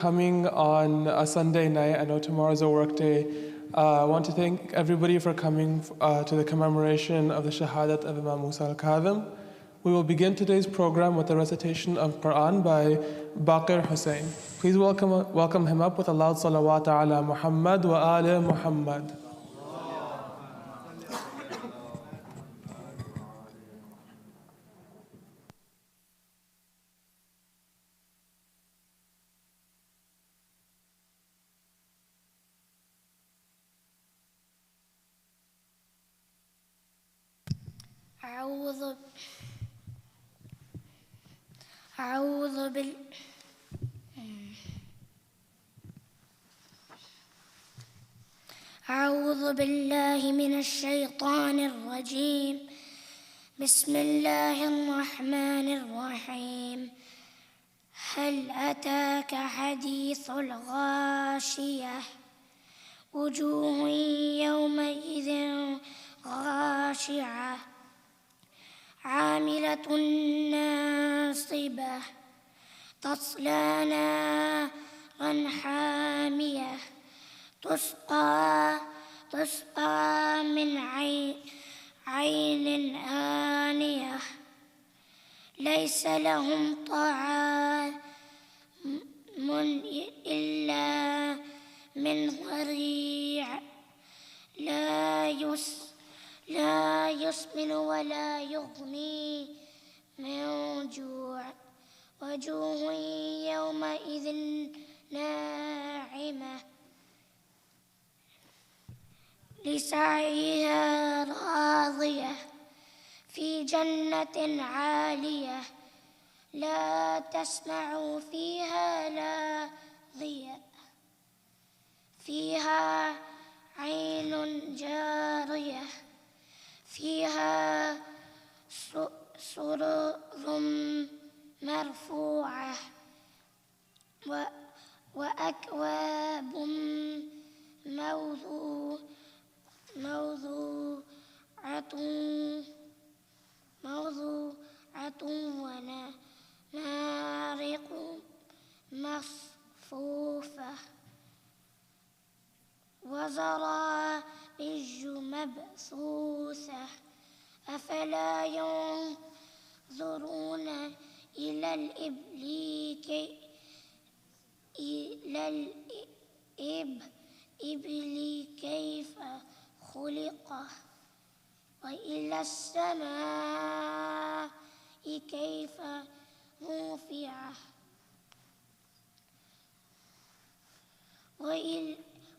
Coming on a Sunday night. I know tomorrow's a work day. I want to thank everybody for coming to the commemoration of the Shahadat of Imam Musa al-Kadhim. We will begin today's program with the recitation of Quran by Baqir Hussain. Please welcome him up with a loud salawat ala Muhammad wa ala Muhammad. أعوذ بالله من الشيطان الرجيم. بسم الله الرحمن الرحيم. هل أتاك حديث الغاشية وجوه يومئذ غاشعة عاملة ناصبة تصلى نارا حامية تسقى من عين آنية ليس لهم طعام إلا من ضريع لا يسمن ولا يغني من جوع وجوه يومئذ ناعمة لسعيها راضية في جنة عالية لا تسمع فيها لاغية فيها عين جارية فيها سرر مرفوعة وأكواب موضوعة ونمارق مصفوفة وزرابي مبثوثة أفلا ينظرون إلى الإبل كيف خلقت وإلى السماء كيف رفعت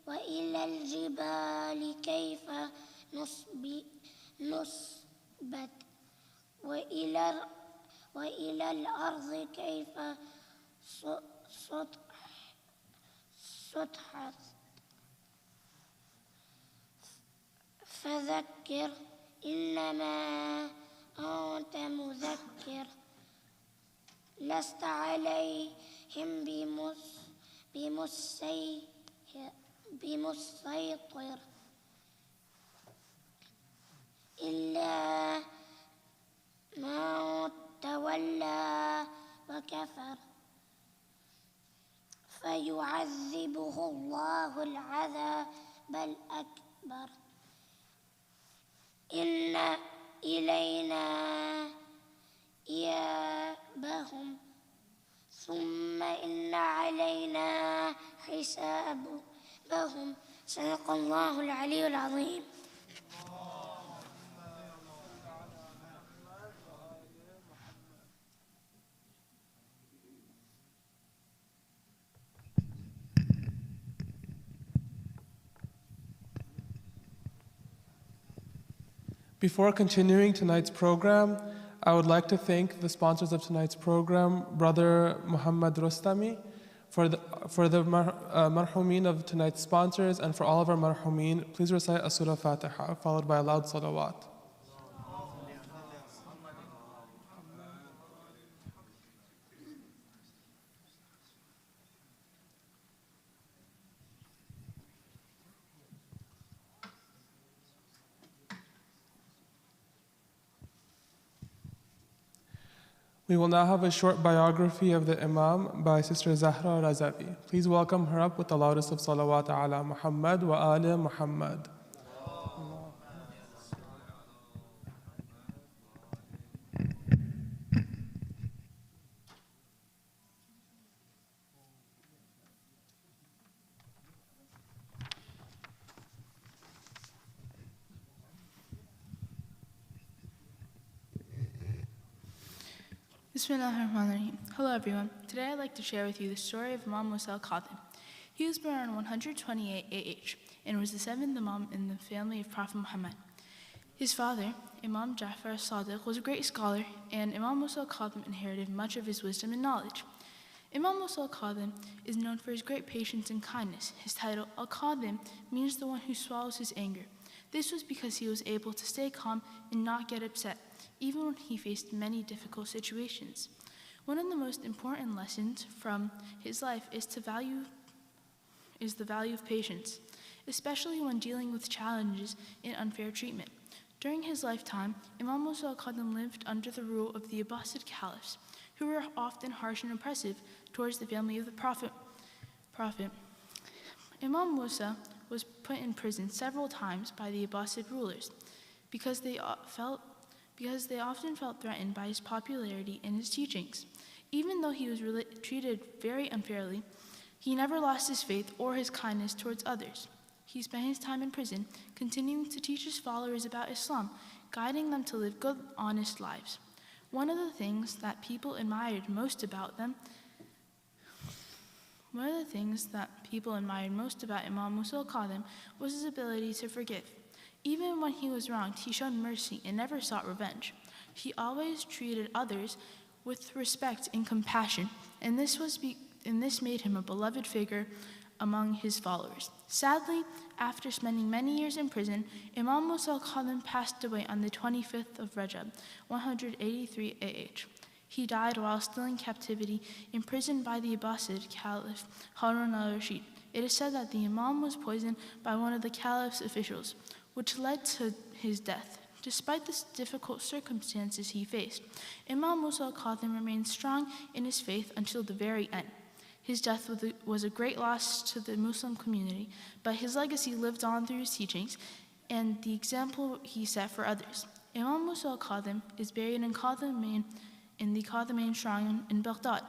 وإلى الجبال كيف نصبت وإلى الأرض كيف سطحت فذكر إنما أنت مذكر لست عليهم بمسيطر إلا من تولى وكفر فيعذبه الله العذاب الأكبر إن إلينا إيابهم ثم إن علينا حسابهم. صدق الله العلي العظيم. Before continuing tonight's program, I would like to thank the sponsors of tonight's program, Brother Muhammad Rostami, for the marhumin of tonight's sponsors, and for all of our marhumin. Please recite a Surah Fatiha, followed by a loud salawat. We will now have a short biography of the Imam by Sister Zahra Razavi. Please welcome her up with the loudest of salawat ala Muhammad wa ali Muhammad. Bismillahirrahmanirrahim. Hello everyone. Today I'd like to share with you the story of Imam Musa al-Kadhim. He was born on 128 AH and was the seventh Imam in the family of Prophet Muhammad. His father, Imam Ja'far as-Sadiq, was a great scholar, and Imam Musa al-Kadhim inherited much of his wisdom and knowledge. Imam Musa al-Kadhim is known for his great patience and kindness. His title, al-Kadhim, means the one who swallows his anger. This was because he was able to stay calm and not get upset, even when he faced many difficult situations. One of the most important lessons from his life is the value of patience, especially when dealing with challenges and unfair treatment. During his lifetime, Imam Musa al-Kadhim lived under the rule of the Abbasid caliphs, who were often harsh and oppressive towards the family of the Prophet. Imam Musa was put in prison several times by the Abbasid rulers because they often felt threatened by his popularity and his teachings. Even though he was treated very unfairly, he never lost his faith or his kindness towards others. He spent his time in prison continuing to teach his followers about Islam, guiding them to live good, honest lives. One of the things that people admired most about Imam Musa al-Kadhim was his ability to forgive. Even when he was wronged, he showed mercy and never sought revenge. He always treated others with respect and compassion, and this made him a beloved figure among his followers. Sadly, after spending many years in prison, Imam Musa al-Kadhim passed away on the 25th of Rajab, 183 AH. He died while still in captivity, imprisoned by the Abbasid Caliph Harun al-Rashid. It is said that the Imam was poisoned by one of the Caliph's officials, which led to his death. Despite the difficult circumstances he faced, Imam Musa al-Kadhim remained strong in his faith until the very end. His death was a great loss to the Muslim community, but his legacy lived on through his teachings and the example he set for others. Imam Musa al-Kadhim is buried in the Kadhimain Shrine in Baghdad.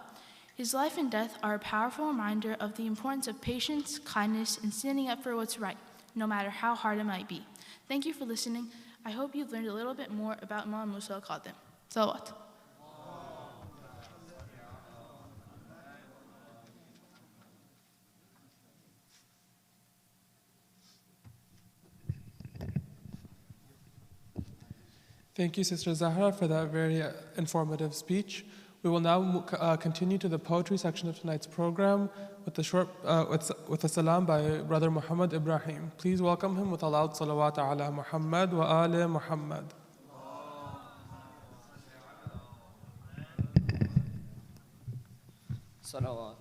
His life and death are a powerful reminder of the importance of patience, kindness, and standing up for what's right, no matter how hard it might be. Thank you for listening. I hope you've learned a little bit more about Imam Musa al-Kadhim. Salawat. Thank you, Sister Zahra, for that very informative speech. We will now continue to the poetry section of tonight's program with a salam by Brother Muhammad Ibrahim. Please welcome him with a loud salawat ala Muhammad wa ali Muhammad. Salawat.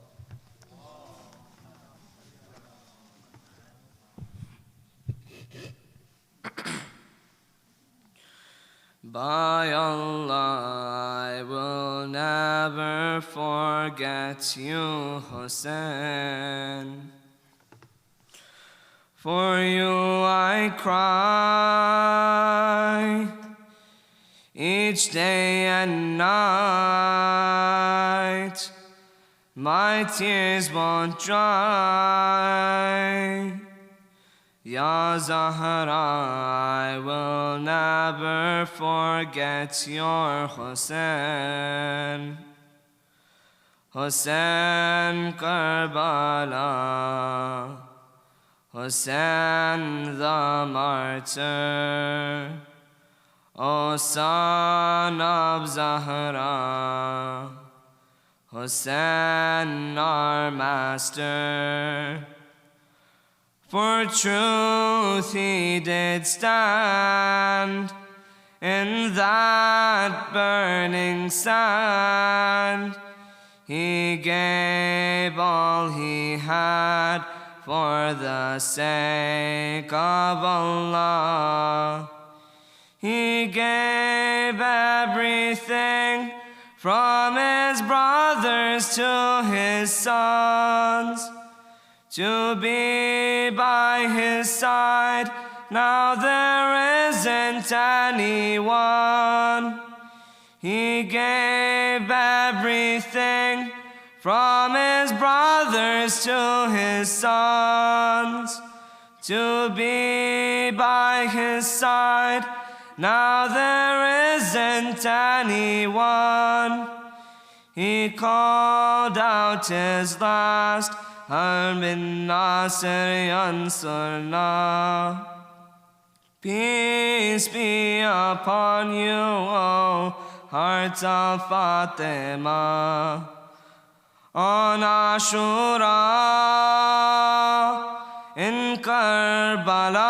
By Allah, I will never forget you, Hassan. For you I cry each day and night. My tears won't dry. Ya Zahra, I will never forget your Hassan. Hassan Karbala, Hassan the martyr, O son of Zahra, Hassan our master. For truth he did stand in that burning sand. He gave all he had for the sake of Allah. He gave everything from his brothers to his sons, to be by his side. Now there isn't anyone. He gave everything, from his brothers to his sons, to be by his side. Now there isn't anyone. He called out his last, al-Asr yansurna. Peace be upon you, O heart of Fatima. On Ashura, in Karbala,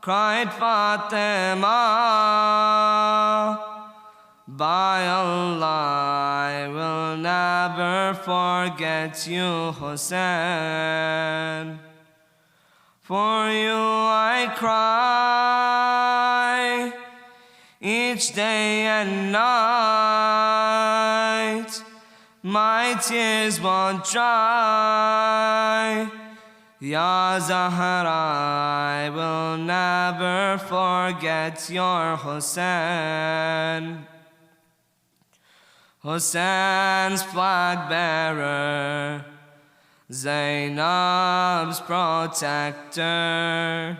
cried Fatima, by Allah, I will never forget you, Hassan. For you I cry each day and night. My tears won't dry. Ya Zahra, I will never forget your Hassan. Hassan's flag bearer, Zainab's protector,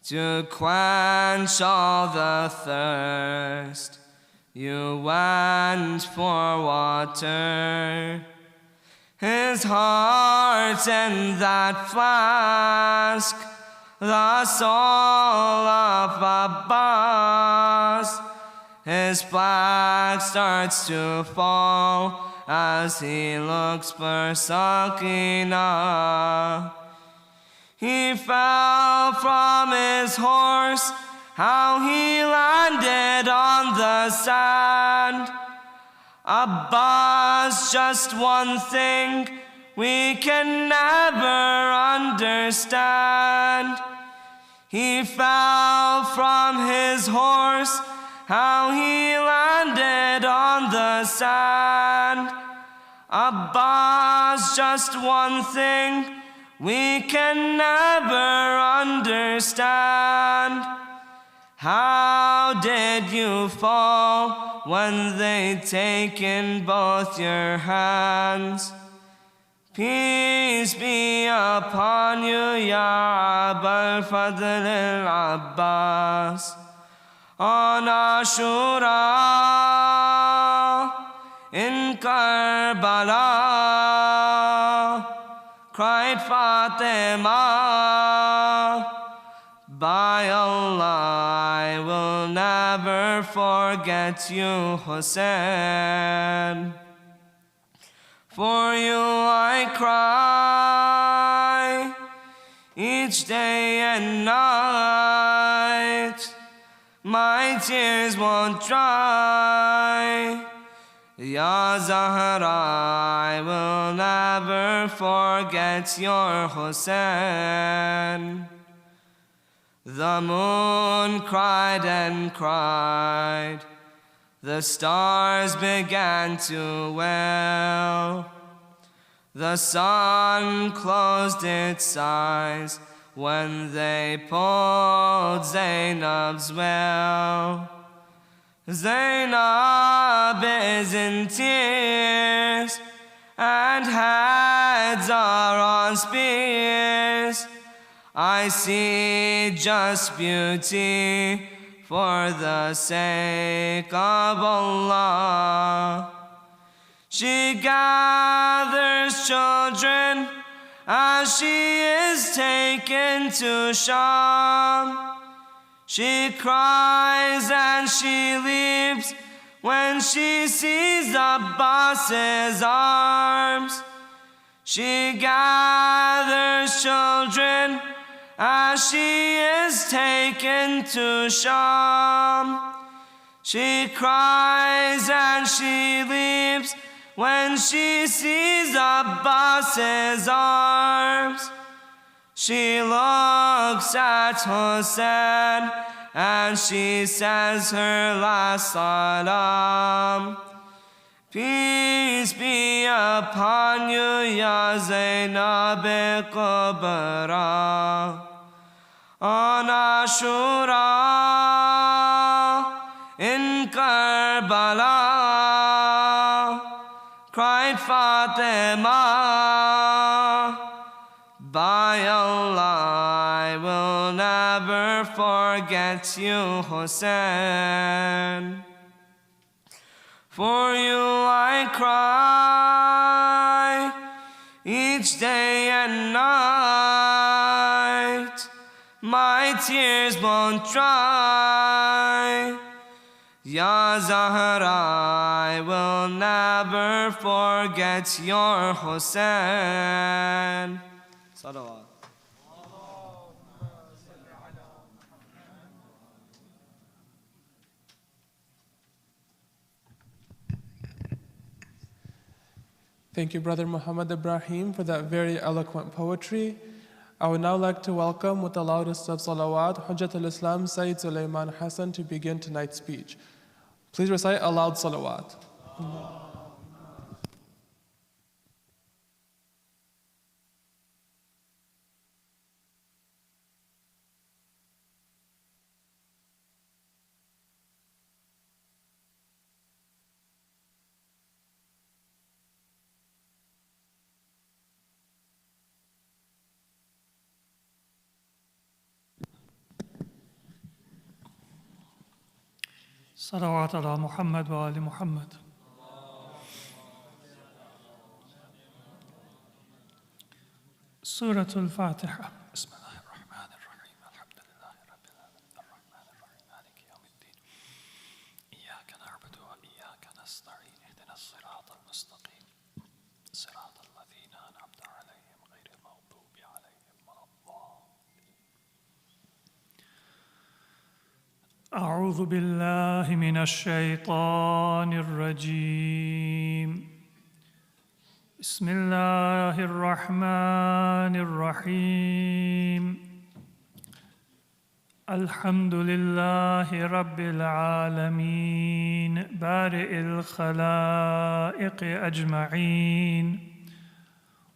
to quench all the thirst, you went for water. His heart in that flask, the soul of Abbas. His flag starts to fall as he looks for Sakina. He fell from his horse, how he landed on the sand. Abbas, just one thing we can never understand. He fell from his horse, how he landed on the sand. Abbas, just one thing we can never understand. How did you fall when they taken both your hands? Peace be upon you, Ya Abul Fadl al-Abbas. On Ashura, in Karbala, cried Fatima, by Allah, I will never forget you, Hassan. For you I cry each day and night. My tears won't dry. Ya Zahra, I will never forget your Hassan. The moon cried and cried. The stars began to wail. The sun closed its eyes when they pulled Zainab's veil. Zainab is in tears and heads are on spears. I see just beauty for the sake of Allah. She gathers children as she is taken to Sham. She cries and she leaves when she sees Abbas's arms. She gathers children as she is taken to Sham. She cries and she leaves when she sees Abbas's arms. She looks at Hassan as she says her last salam. Peace be upon you, Ya Zainab Kubra. On Ashura in Karbala, cried Fatima, by Allah, I will never forget you, Hussein. For you I cry each day and night. My tears won't dry. Ya Zahra, I will never forget your Hussein. Salawat. Thank you, Brother Muhammad Ibrahim, for that very eloquent poetry. I would now like to welcome, with the loudest of salawat, Hujjat al-Islam Sayyid Sulayman Hassan to begin tonight's speech. Please recite a loud salawat. صلوات على محمد وآل محمد. سورة الفاتحة. بسم الله الرحمن الرحيم. الحمد لله رب العالمين الرحمن الرحيم مالك يوم الدين. إياك نعبد وإياك نستعين اهدنا الصراط المستقيم صراط الذين أنعمت عليهم غير المغضوب عليهم ولا الضالين. أعوذ بالله من الشيطان الرجيم. بسم الله الرحمن الرحيم. الحمد لله رب العالمين بارئ الخلائق أجمعين،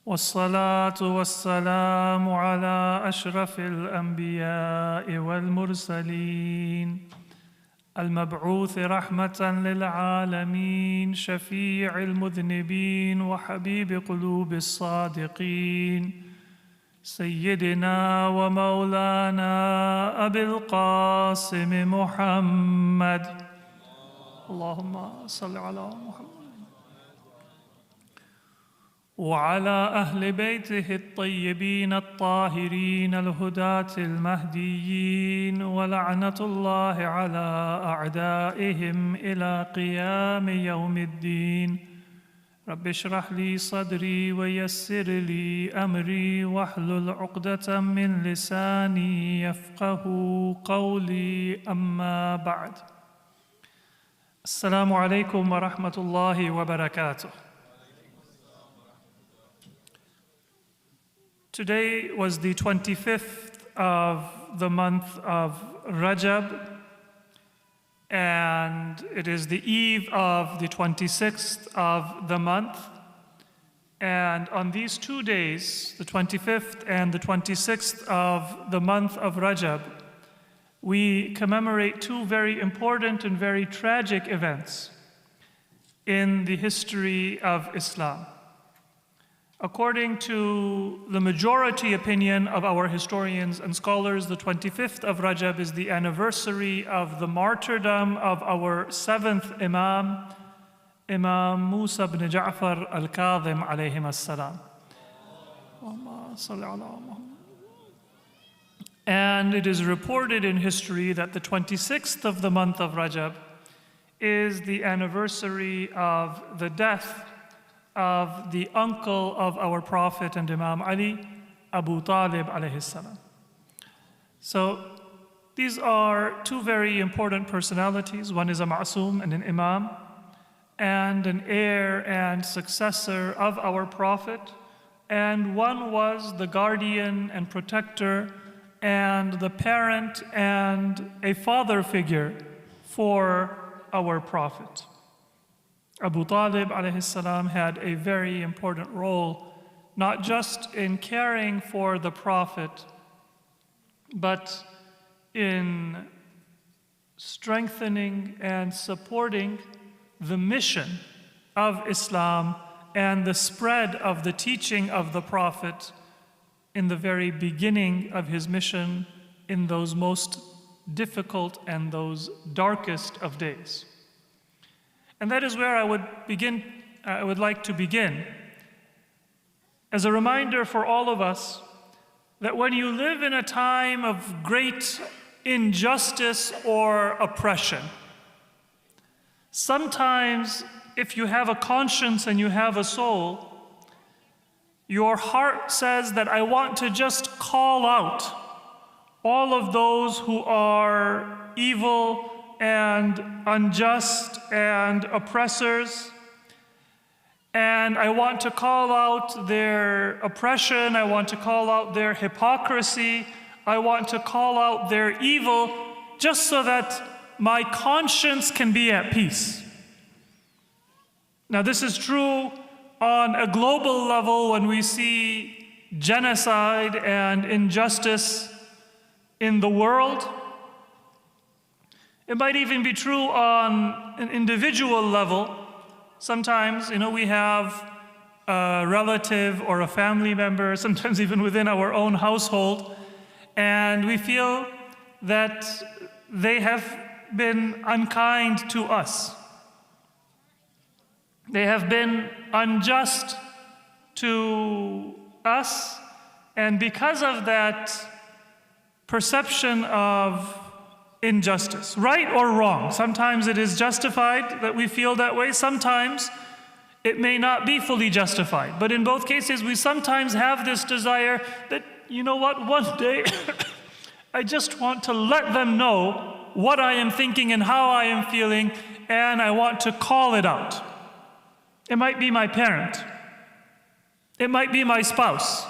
والصلاة والسلام على أشرف الأنبياء والمرسلين، المبعوث رحمة للعالمين، شفيع المذنبين وحبيب قلوب الصادقين، سيدنا ومولانا أبي القاسم محمد. اللهم صل على محمد وعلى أهل بيته الطيبين الطاهرين الهداة المهديين، ولعنة الله على أعدائهم إلى قيام يوم الدين. رب اشرح لي صدري ويسر لي أمري واحلل عقدة من لساني يفقه قولي. أما بعد، السلام عليكم ورحمة الله وبركاته. Today was the 25th of the month of Rajab, and it is the eve of the 26th of the month. And on these 2 days, the 25th and the 26th of the month of Rajab, we commemorate two very important and very tragic events in the history of Islam. According to the majority opinion of our historians and scholars, the 25th of Rajab is the anniversary of the martyrdom of our seventh Imam, Imam Musa ibn Ja'far al-Kadhim alayhim as-salam. And it is reported in history that the 26th of the month of Rajab is the anniversary of the death of the uncle of our Prophet and Imam Ali, Abu Talib alayhi salam. So these are two very important personalities. One is a ma'soom and an imam, and an heir and successor of our Prophet, and one was the guardian and protector and the parent and a father figure for our Prophet. Abu Talib alayhi salam had a very important role, not just in caring for the Prophet, but in strengthening and supporting the mission of Islam and the spread of the teaching of the Prophet in the very beginning of his mission, in those most difficult and those darkest of days. And that is where I would like to begin, as a reminder for all of us that when you live in a time of great injustice or oppression, sometimes if you have a conscience and you have a soul, your heart says that I want to just call out all of those who are evil and unjust and oppressors, and I want to call out their oppression, I want to call out their hypocrisy, I want to call out their evil, just so that my conscience can be at peace. Now, this is true on a global level when we see genocide and injustice in the world. It might even be true on an individual level. Sometimes, we have a relative or a family member, sometimes even within our own household, and we feel that they have been unkind to us. They have been unjust to us, and because of that perception of injustice, right or wrong, sometimes it is justified that we feel that way, sometimes it may not be fully justified. But in both cases, we sometimes have this desire that, one day I just want to let them know what I am thinking and how I am feeling, and I want to call it out. It might be my parent. It might be my spouse.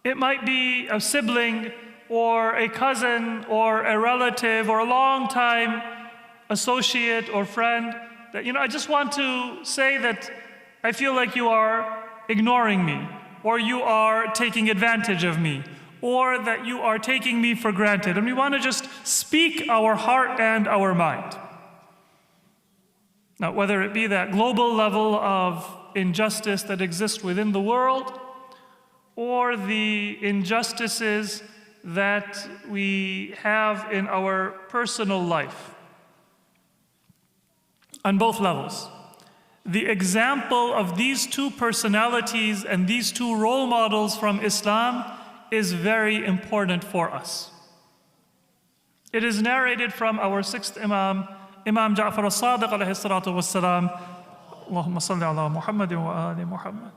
It might be a sibling or a cousin or a relative or a long-time associate or friend that, I just want to say that I feel like you are ignoring me, or you are taking advantage of me, or that you are taking me for granted. And we want to just speak our heart and our mind. Now, whether it be that global level of injustice that exists within the world, or the injustices that we have in our personal life, on both levels, the example of these two personalities and these two role models from Islam is very important for us. It is narrated from our sixth Imam, Imam Ja'far al-Sadiq alayhi salatu wassalam, Allahumma salli ala Muhammad wa ali Muhammad,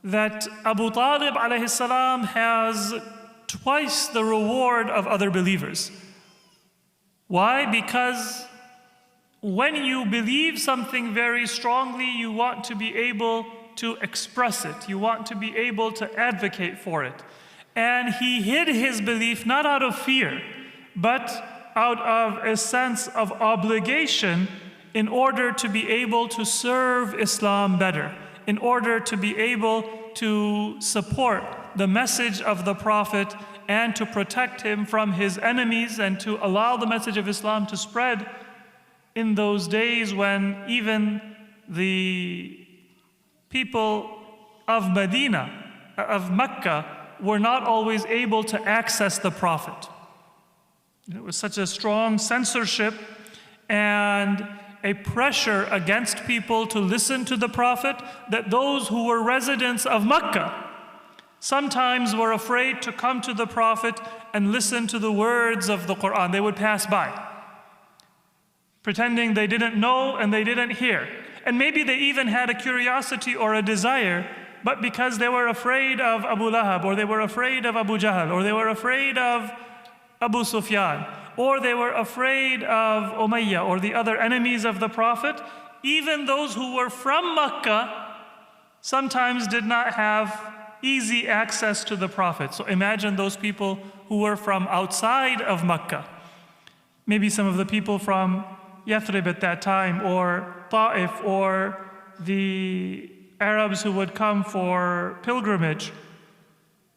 that Abu Talib alayhi salam has twice the reward of other believers. Why? Because when you believe something very strongly, you want to be able to express it. You want to be able to advocate for it. And he hid his belief not out of fear, but out of a sense of obligation in order to be able to serve Islam better, in order to be able to support the message of the Prophet and to protect him from his enemies and to allow the message of Islam to spread in those days when even the people of Medina, of Mecca, were not always able to access the Prophet. It was such a strong censorship and a pressure against people to listen to the Prophet that those who were residents of Mecca sometimes were afraid to come to the Prophet and listen to the words of the Quran. They would pass by, pretending they didn't know and they didn't hear. And maybe they even had a curiosity or a desire, but because they were afraid of Abu Lahab, or they were afraid of Abu Jahl, or they were afraid of Abu Sufyan, or they were afraid of Umayyah or the other enemies of the Prophet, even those who were from Mecca sometimes did not have easy access to the Prophet. So imagine those people who were from outside of Mecca. Maybe some of the people from Yathrib at that time, or Ta'if, or the Arabs who would come for pilgrimage.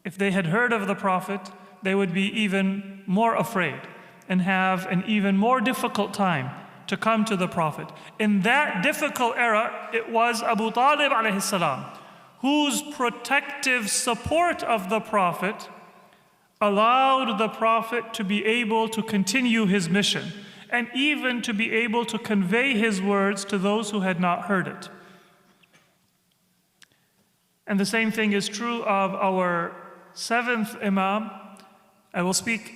If they had heard of the Prophet, they would be even more afraid and have an even more difficult time to come to the Prophet. In that difficult era, it was Abu Talib alayhi salam, whose protective support of the Prophet allowed the Prophet to be able to continue his mission and even to be able to convey his words to those who had not heard it. And the same thing is true of our seventh Imam. I will speak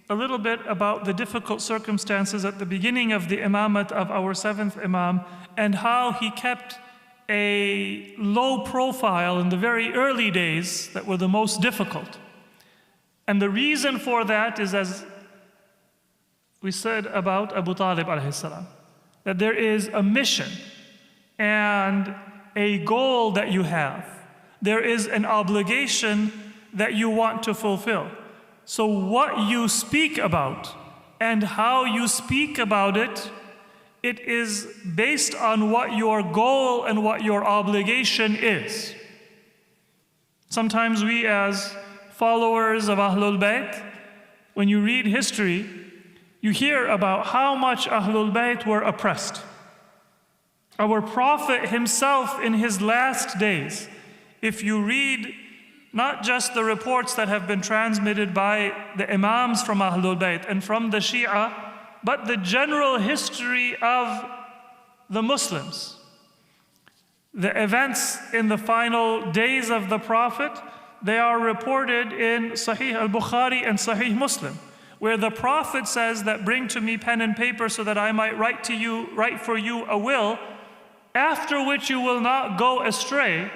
a little bit about the difficult circumstances at the beginning of the Imamat of our seventh Imam and how he kept a low profile in the very early days that were the most difficult. And the reason for that is, as we said about Abu Talib alayhi salam, that there is a mission and a goal that you have. There is an obligation that you want to fulfill. So what you speak about and how you speak about it, it is based on what your goal and what your obligation is. Sometimes we as followers of Ahlul Bayt, when you read history, you hear about how much Ahlul Bayt were oppressed. Our Prophet himself in his last days, if you read not just the reports that have been transmitted by the Imams from Ahlul Bayt and from the Shia, but the general history of the Muslims. The events in the final days of the Prophet, they are reported in Sahih al-Bukhari and Sahih Muslim, where the Prophet says that bring to me pen and paper so that I might write for you a will, after which you will not go astray.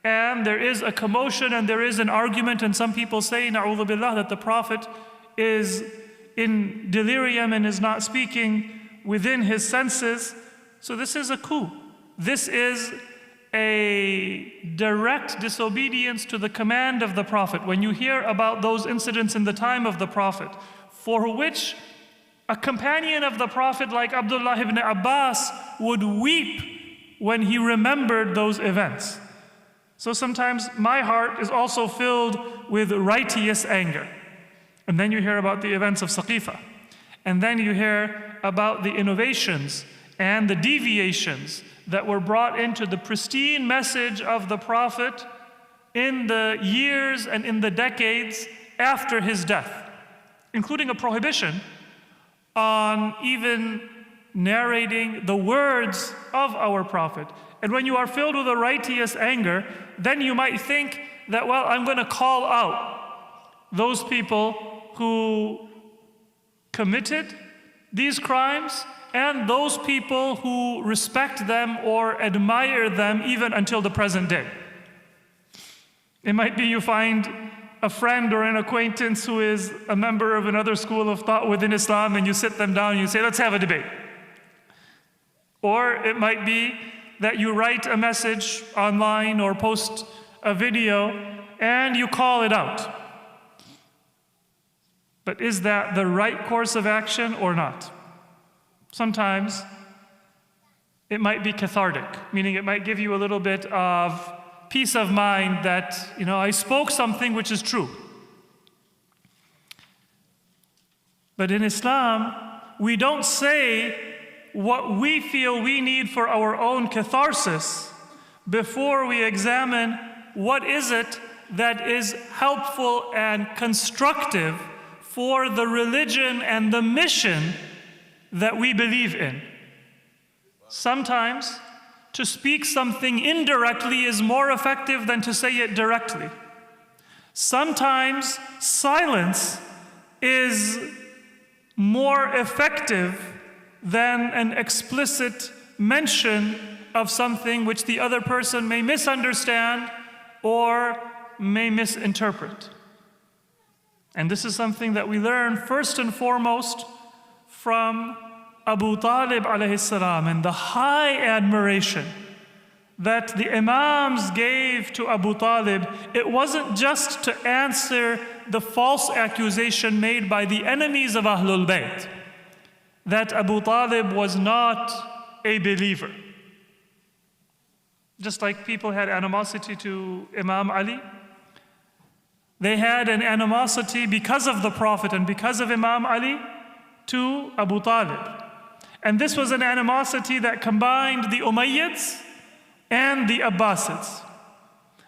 And there is a commotion and there is an argument, and some people say, na'udhu billah, that the Prophet is in delirium and is not speaking within his senses. So this is a coup. This is a direct disobedience to the command of the Prophet. When you hear about those incidents in the time of the Prophet, for which a companion of the Prophet like Abdullah ibn Abbas would weep when he remembered those events. So sometimes my heart is also filled with righteous anger. And then you hear about the events of Saqifa. And then you hear about the innovations and the deviations that were brought into the pristine message of the Prophet in the years and in the decades after his death, including a prohibition on even narrating the words of our Prophet. And when you are filled with a righteous anger, then you might think that, well, I'm going to call out those people who committed these crimes and those people who respect them or admire them even until the present day. It might be you find a friend or an acquaintance who is a member of another school of thought within Islam, and you sit them down and you say, let's have a debate. Or it might be that you write a message online or post a video and you call it out. But is that the right course of action or not? Sometimes it might be cathartic, meaning it might give you a little bit of peace of mind that, I spoke something which is true. But in Islam, we don't say what we feel we need for our own catharsis before we examine what is it that is helpful and constructive for the religion and the mission that we believe in. Sometimes to speak something indirectly is more effective than to say it directly. Sometimes silence is more effective than an explicit mention of something which the other person may misunderstand or may misinterpret. And this is something that we learn first and foremost from Abu Talib alayhi salam and the high admiration that the Imams gave to Abu Talib, it wasn't just to answer the false accusation made by the enemies of Ahlul Bayt, that Abu Talib was not a believer. Just like people had animosity to Imam Ali, they had an animosity because of the Prophet and because of Imam Ali to Abu Talib. And this was an animosity that combined the Umayyads and the Abbasids.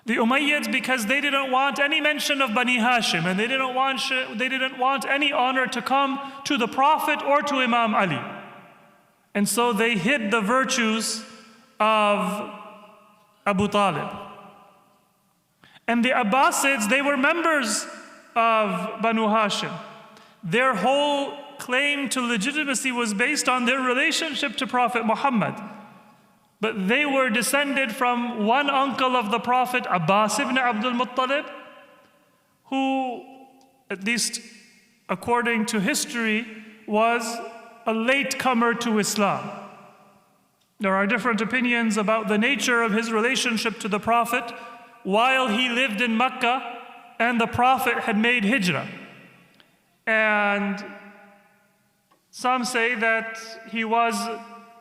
The Umayyads, because they didn't want any mention of Bani Hashim, and they didn't want any honor to come to the Prophet or to Imam Ali. And so they hid the virtues of Abu Talib. And the Abbasids, they were members of Banu Hashim. Their whole claim to legitimacy was based on their relationship to Prophet Muhammad. But they were descended from one uncle of the Prophet, Abbas ibn Abdul Muttalib, who, at least according to history, was a latecomer to Islam. There are different opinions about the nature of his relationship to the Prophet while he lived in Mecca and the Prophet had made hijrah. And some say that he was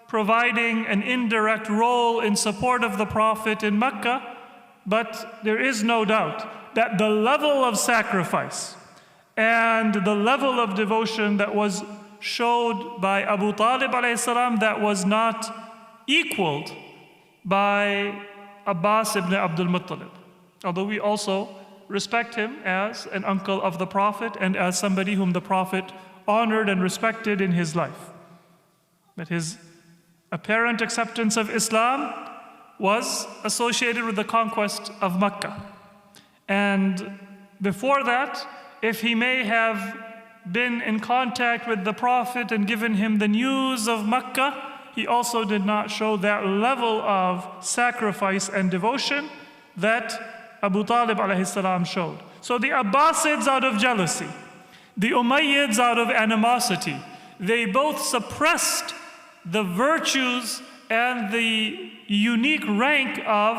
providing an indirect role in support of the Prophet in Mecca, but there is no doubt that the level of sacrifice and the level of devotion that was showed by Abu Talib alayhi salam, that was not equaled by Abbas ibn Abdul Muttalib. Although we also respect him as an uncle of the Prophet and as somebody whom the Prophet honored and respected in his life. But his apparent acceptance of Islam was associated with the conquest of Mecca. And before that, if he may have been in contact with the Prophet and given him the news of Mecca, he also did not show that level of sacrifice and devotion that Abu Talib alayhi salam showed. So the Abbasids, out of jealousy, the Umayyads, out of animosity, they both suppressed the virtues and the unique rank of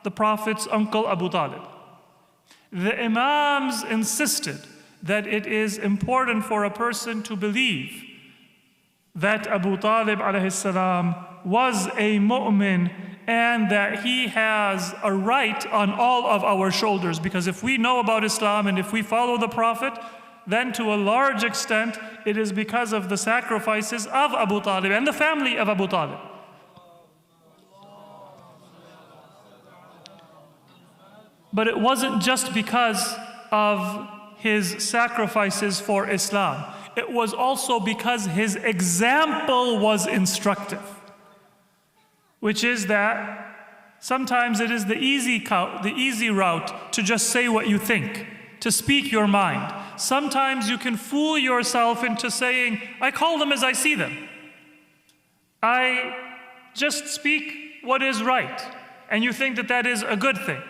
the Prophet's uncle Abu Talib. The Imams insisted that it is important for a person to believe that Abu Talib alayhi salam was a mu'min and that he has a right on all of our shoulders. Because if we know about Islam and if we follow the Prophet, then to a large extent it is because of the sacrifices of Abu Talib and the family of Abu Talib. But it wasn't just because of his sacrifices for Islam. It was also because his example was instructive. Which is that sometimes it is the easy route to just say what you think, to speak your mind. Sometimes you can fool yourself into saying, I call them as I see them. I just speak what is right. And you think that that is a good thing.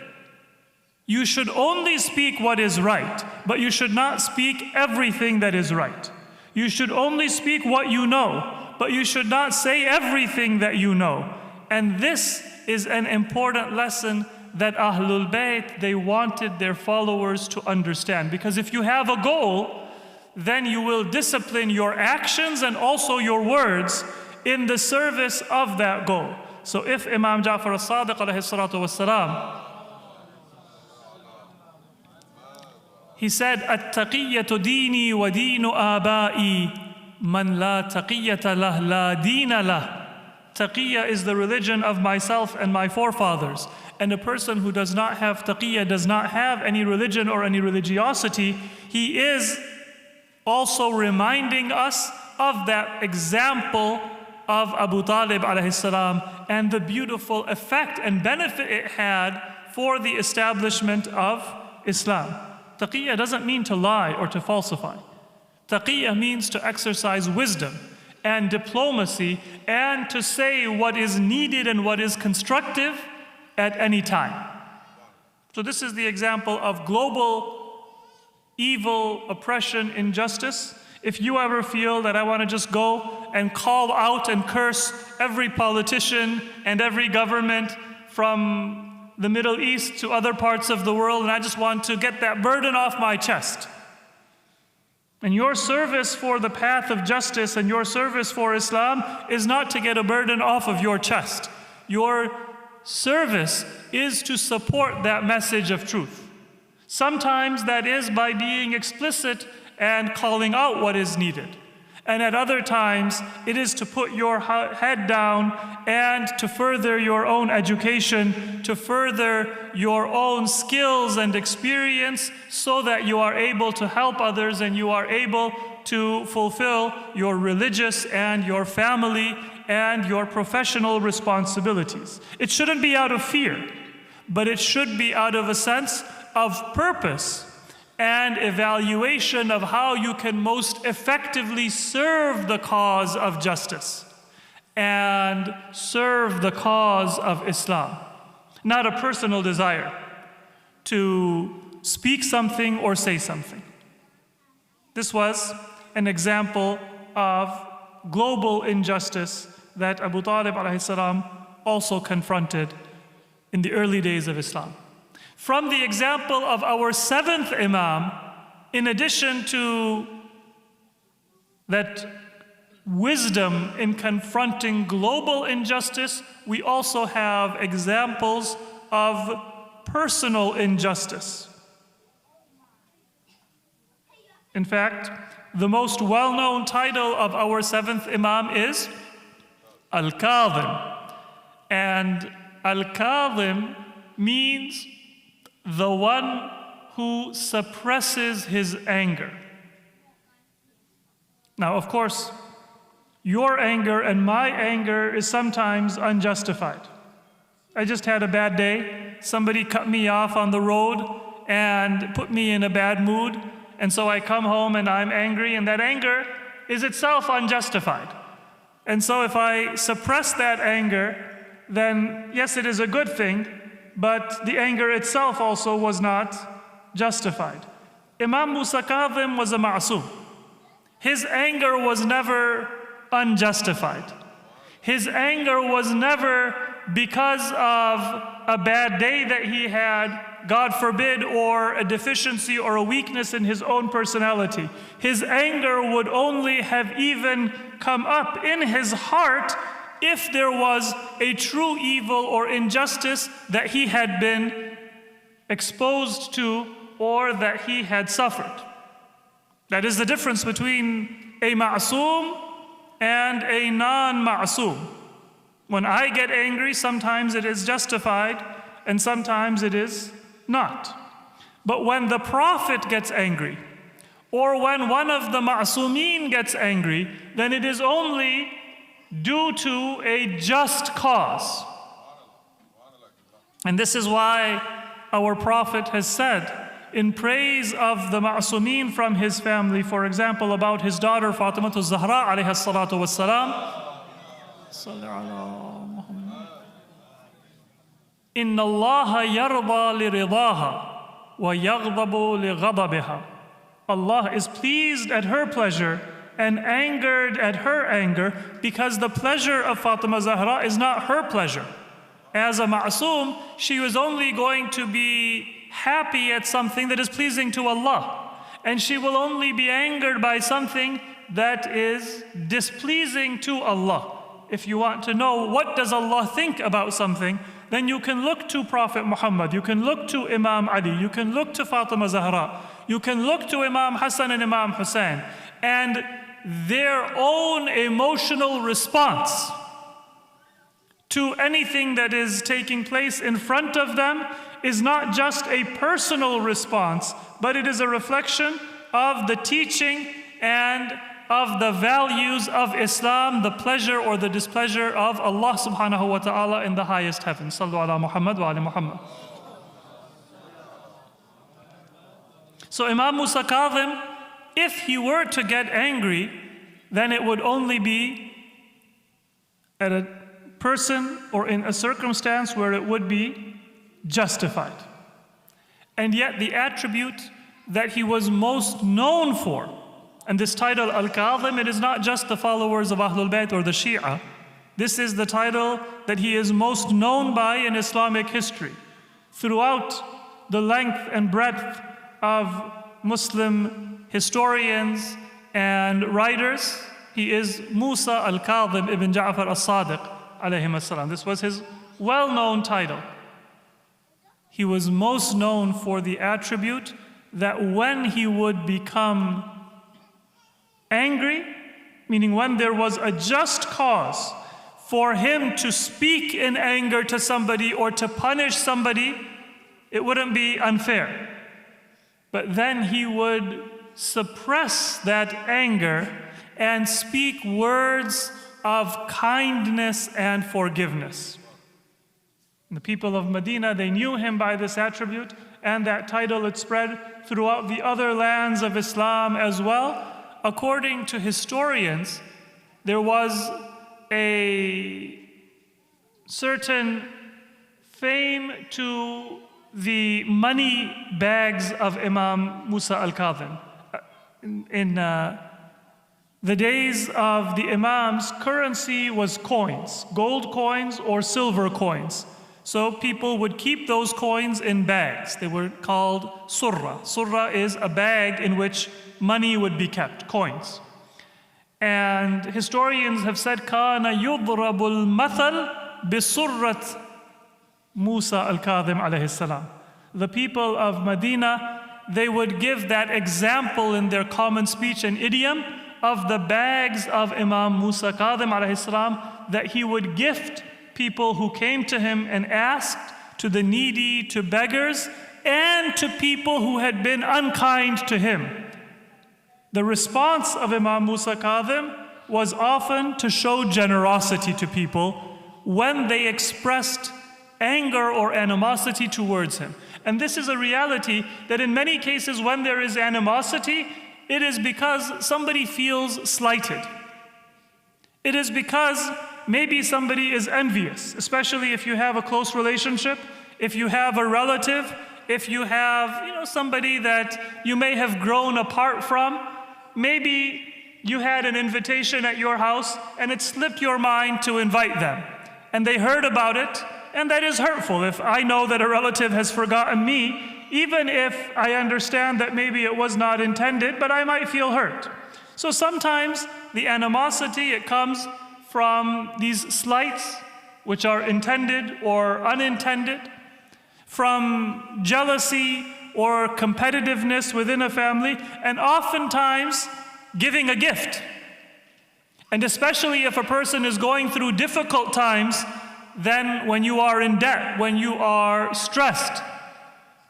You should only speak what is right, but you should not speak everything that is right. You should only speak what you know, but you should not say everything that you know. And this is an important lesson that Ahlul Bayt, they wanted their followers to understand. Because if you have a goal, then you will discipline your actions and also your words in the service of that goal. So if Imam Ja'far al-Sadiq alayhi salatu was-salam, he said, "At-taqiyyatu dini wa dinu abai, man la taqiyyata lah la dina lah." Taqiyya is the religion of myself and my forefathers. And a person who does not have taqiyya does not have any religion or any religiosity. He is also reminding us of that example of Abu Talib alayhi salam and the beautiful effect and benefit it had for the establishment of Islam. Taqiyya doesn't mean to lie or to falsify. Taqiyya means to exercise wisdom and diplomacy and to say what is needed and what is constructive at any time. So this is the example of global evil, oppression, injustice. If you ever feel that I want to just go and call out and curse every politician and every government from the Middle East to other parts of the world, and I just want to get that burden off my chest. And your service for the path of justice and your service for Islam is not to get a burden off of your chest. Your service is to support that message of truth. Sometimes that is by being explicit and calling out what is needed. And at other times, it is to put your head down and to further your own education, to further your own skills and experience so that you are able to help others and you are able to fulfill your religious and your family and your professional responsibilities. It shouldn't be out of fear, but it should be out of a sense of purpose and evaluation of how you can most effectively serve the cause of justice and serve the cause of Islam. Not a personal desire to speak something or say something. This was an example of global injustice that Abu Talib alayhi salam also confronted in the early days of Islam. From the example of our seventh Imam, in addition to that wisdom in confronting global injustice, we also have examples of personal injustice. In fact, the most well-known title of our seventh Imam is al-Kadhim. And al-Kadhim means the one who suppresses his anger. Now, of course, your anger and my anger is sometimes unjustified. I just had a bad day. Somebody cut me off on the road and put me in a bad mood. And so I come home and I'm angry, and that anger is itself unjustified. And so if I suppress that anger, then yes, it is a good thing, but the anger itself also was not justified. Imam Musa Kadhim was a ma'soom. His anger was never unjustified. His anger was never because of a bad day that he had, God forbid, or a deficiency or a weakness in his own personality. His anger would only have even come up in his heart if there was a true evil or injustice that he had been exposed to or that he had suffered. That is the difference between a ma'soom and a non-ma'soom. When I get angry, sometimes it is justified and sometimes it is not. But when the Prophet gets angry, or when one of the ma'soomeen gets angry, then it is only due to a just cause. And this is why our Prophet has said in praise of the ma'soomeen from his family, for example, about his daughter Fatima al-Zahra alayha salatu wassalam, إِنَّ اللَّهَ يَرْضَى لِرِضَاهَا وَيَغْضَبُ لِغَضَبِهَا. Allah is pleased at her pleasure and angered at her anger, because the pleasure of Fatima Zahra is not her pleasure. As a ma'soom, she was only going to be happy at something that is pleasing to Allah, and she will only be angered by something that is displeasing to Allah. If you want to know what does Allah think about something, then you can look to Prophet Muhammad, you can look to Imam Ali, you can look to Fatima Zahra, you can look to Imam Hassan and Imam Hussein, and their own emotional response to anything that is taking place in front of them is not just a personal response, but it is a reflection of the teaching and of the values of Islam, the pleasure or the displeasure of Allah subhanahu wa ta'ala in the highest heaven. Sallu ala Muhammad wa ala Muhammad. So Imam Musa Kadhim, if he were to get angry, then it would only be at a person or in a circumstance where it would be justified. And yet the attribute that he was most known for, and this title al-Kadhim, it is not just the followers of Ahlul Bayt or the Shia. This is the title that he is most known by in Islamic history. Throughout the length and breadth of Muslim historians and writers, he is Musa al-Kadhim ibn Ja'far al-Sadiq alayhim as-salam. This was his well-known title. He was most known for the attribute that when he would become angry, meaning when there was a just cause for him to speak in anger to somebody or to punish somebody, it wouldn't be unfair. But then he would suppress that anger and speak words of kindness and forgiveness. And the people of Medina, they knew him by this attribute, and that title had spread throughout the other lands of Islam as well. According to historians, there was a certain fame to the money bags of Imam Musa al-Kadhim. In the days of the Imams, currency was coins, gold coins or silver coins. So people would keep those coins in bags. They were called surra. Surra is a bag in which money would be kept, coins. And historians have said, كَانَ يُضْرَبُ الْمَثَلْ بِسُرَّةِ Musa al-Kadhim alayhi salam. The people of Medina, they would give that example in their common speech and idiom of the bags of Imam Musa al-Kadhim alayhi salam that he would gift people who came to him and asked, to the needy, to beggars, and to people who had been unkind to him. The response of Imam Musa al-Kadhim was often to show generosity to people when they expressed anger or animosity towards him. And this is a reality that in many cases when there is animosity, it is because somebody feels slighted. It is because maybe somebody is envious, especially if you have a close relationship, if you have a relative, if you have somebody that you may have grown apart from. Maybe you had an invitation at your house and it slipped your mind to invite them. And they heard about it, and that is hurtful. If I know that a relative has forgotten me, even if I understand that maybe it was not intended, but I might feel hurt. So sometimes the animosity, it comes from these slights, which are intended or unintended, from jealousy or competitiveness within a family, and oftentimes giving a gift. And especially if a person is going through difficult times, then when you are in debt, when you are stressed,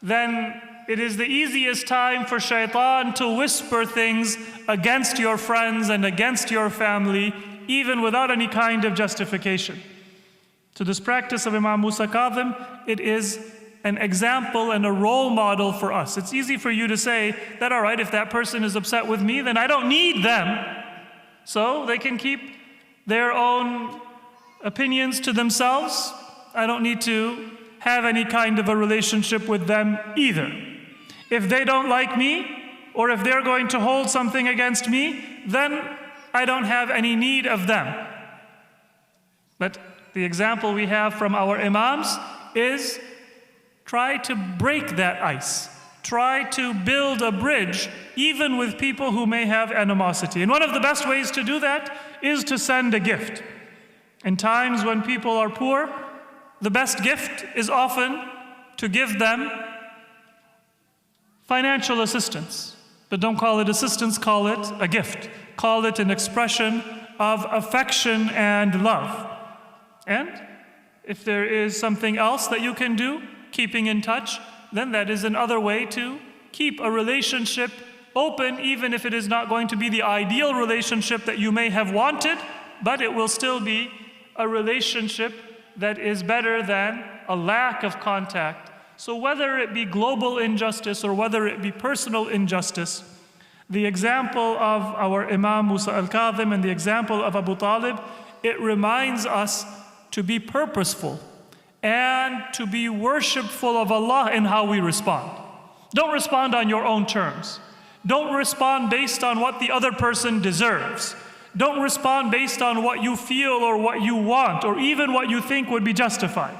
then it is the easiest time for shaitan to whisper things against your friends and against your family, even without any kind of justification. So this practice of Imam Musa al-Kadhim, it is an example and a role model for us. It's easy for you to say that, all right, if that person is upset with me, then I don't need them. So they can keep their own opinions to themselves. I don't need to have any kind of a relationship with them either. If they don't like me, or if they're going to hold something against me, then I don't have any need of them. But the example we have from our Imams is try to break that ice. Try to build a bridge even with people who may have animosity. And one of the best ways to do that is to send a gift. In times when people are poor, the best gift is often to give them financial assistance. But don't call it assistance, call it a gift. Call it an expression of affection and love. And if there is something else that you can do, keeping in touch, then that is another way to keep a relationship open, even if it is not going to be the ideal relationship that you may have wanted, but it will still be a relationship that is better than a lack of contact. So whether it be global injustice or whether it be personal injustice, the example of our Imam Musa al-Kadhim and the example of Abu Talib, it reminds us to be purposeful and to be worshipful of Allah in how we respond. Don't respond on your own terms. Don't respond based on what the other person deserves. Don't respond based on what you feel or what you want or even what you think would be justified.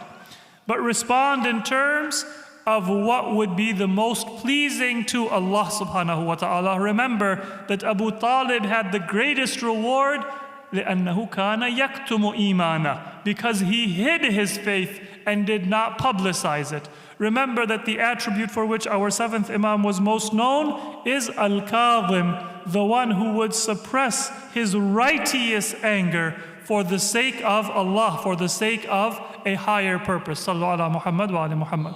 But respond in terms of what would be the most pleasing to Allah subhanahu wa ta'ala. Remember that Abu Talib had the greatest reward لأنه كان يكتم إيمانه, because he hid his faith and did not publicize it. Remember that the attribute for which our seventh Imam was most known is al-Kadhim, the one who would suppress his righteous anger for the sake of Allah, for the sake of a higher purpose. Sallu ala Muhammad wa ala Muhammad.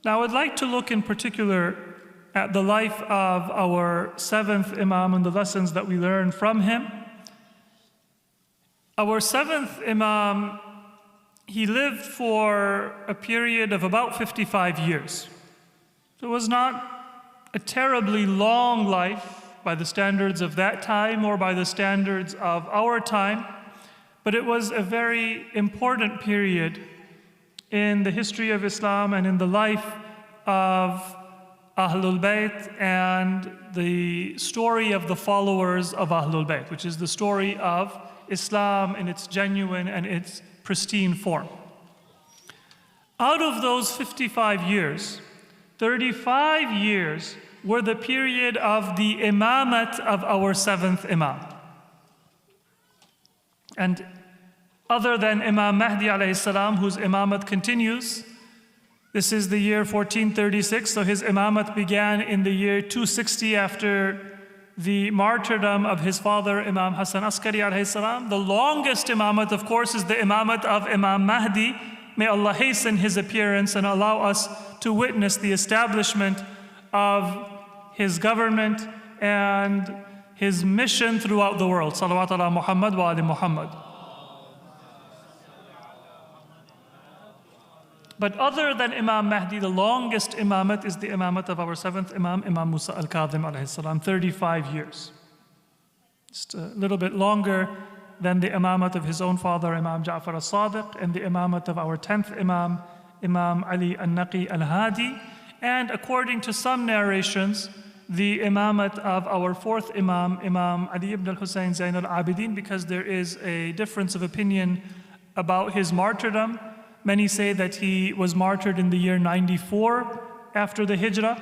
Now I'd like to look in particular at the life of our seventh Imam and the lessons that we learn from him. Our seventh Imam, he lived for a period of about 55 years. So it was not a terribly long life by the standards of that time or by the standards of our time, but it was a very important period in the history of Islam and in the life of Ahlul Bayt and the story of the followers of Ahlul Bayt, which is the story of Islam in its genuine and its pristine form. Out of those 55 years, 35 years were the period of the imamat of our seventh Imam. And other than Imam Mahdi alayhi salam, whose imamat continues, this is the year 1436, so his imamat began in the year 260 after the martyrdom of his father, Imam Hassan Askari alayhi salam. The longest imamat, of course, is the imamat of Imam Mahdi. May Allah hasten his appearance and allow us to witness the establishment of his government and his mission throughout the world. Salawat ala Muhammad wa ali Muhammad. But other than Imam Mahdi, the longest imamat is the imamat of our seventh Imam, Imam Musa al-Kadhim alayhi salam, 35 years. Just a little bit longer than the imamat of his own father, Imam Ja'far al-Sadiq, and the imamat of our 10th Imam, Imam Ali al-Naqi al-Hadi, and according to some narrations, the imamat of our 4th Imam, Imam Ali ibn al-Husayn Zain al-Abidin, because there is a difference of opinion about his martyrdom. Many say that he was martyred in the year 94 after the Hijrah.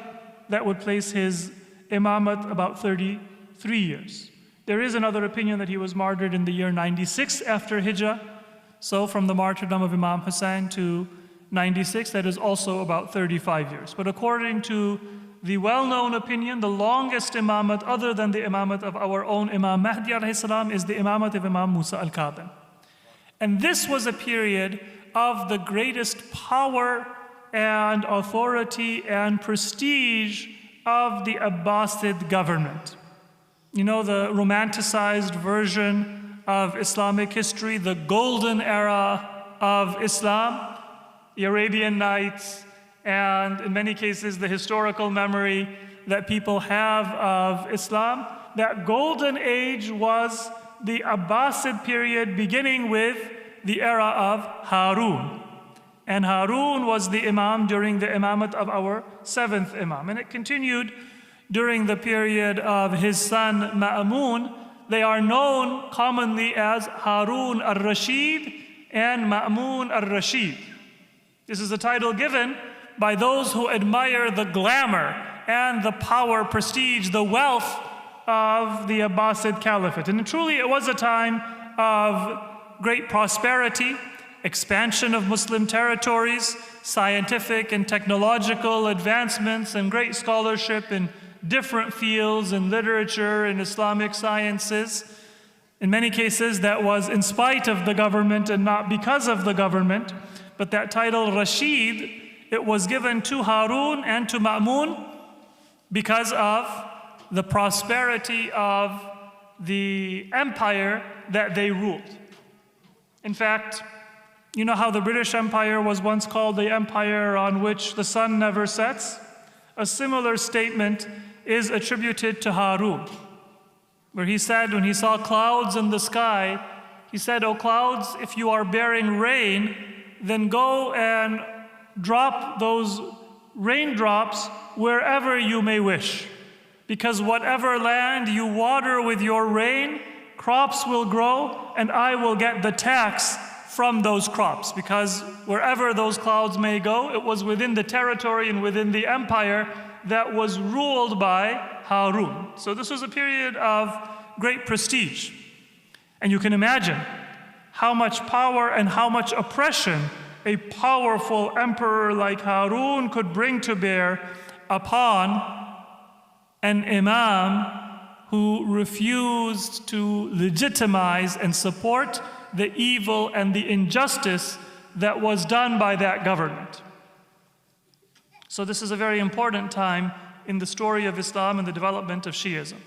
That would place his imamat about 33 years. There is another opinion that he was martyred in the year 96 after Hijrah. So from the martyrdom of Imam Hussein to 96, that is also about 35 years. But according to the well-known opinion, the longest imamat other than the imamat of our own Imam Mahdi alayhi salam is the imamat of Imam Musa al-Kadhim. And this was a period of the greatest power and authority and prestige of the Abbasid government. You know, the romanticized version of Islamic history, the golden era of Islam, the Arabian Nights, and in many cases the historical memory that people have of Islam. That golden age was the Abbasid period, beginning with the era of Harun. And Harun was the Imam during the imamat of our 7th Imam. And it continued during the period of his son Ma'mun. They are known commonly as Harun al-Rashid and Ma'mun al-Rashid. This is a title given by those who admire the glamour and the power, prestige, the wealth of the Abbasid Caliphate. And truly it was a time of great prosperity, expansion of Muslim territories, scientific and technological advancements, and great scholarship in different fields in literature and Islamic sciences. In many cases, that was in spite of the government and not because of the government. But that title, Rashid, it was given to Harun and to Ma'mun because of the prosperity of the empire that they ruled. In fact, you know how the British Empire was once called the empire on which the sun never sets? A similar statement is attributed to Harun, where he said when he saw clouds in the sky, he said, "O clouds, if you are bearing rain, then go and drop those raindrops wherever you may wish. Because whatever land you water with your rain, crops will grow, and I will get the tax from those crops. Because wherever those clouds may go, it was within the territory and within the empire that was ruled by Harun. So this was a period of great prestige. And you can imagine how much power and how much oppression a powerful emperor like Harun could bring to bear upon an imam who refused to legitimize and support the evil and the injustice that was done by that government. So this is a very important time in the story of Islam and the development of Shiism.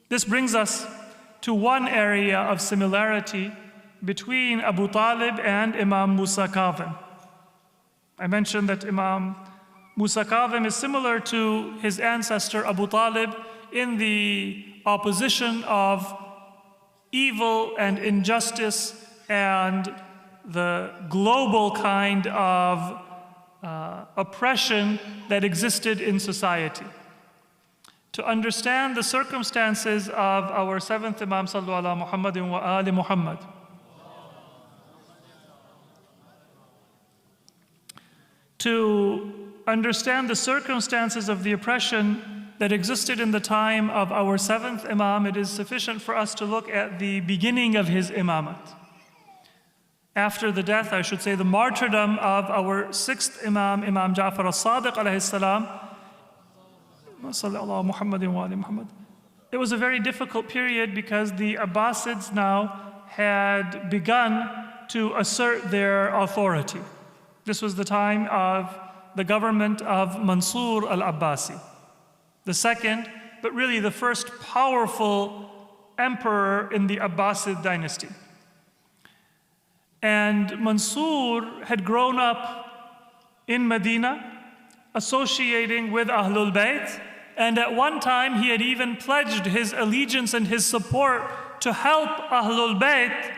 This brings us to one area of similarity between Abu Talib and Imam Musa al-Kadhim. I mentioned that Imam Musa al-Kadhim is similar to his ancestor Abu Talib in the opposition of evil and injustice and the global kind of oppression that existed in society. To understand the circumstances of our seventh Imam, Sallu ala Muhammadin wa ali Muhammad, to understand the circumstances of the oppression that existed in the time of our seventh Imam, it is sufficient for us to look at the beginning of his imamat. After the death, I should say, the martyrdom of our sixth Imam, Imam Ja'far al-Sadiq alayhi salam, it was a very difficult period because the Abbasids now had begun to assert their authority. This was the time of the government of Mansur al-Abbasi, the second, but really the first powerful emperor in the Abbasid dynasty. And Mansur had grown up in Medina, associating with Ahlul Bayt, and at one time he had even pledged his allegiance and his support to help Ahlul Bayt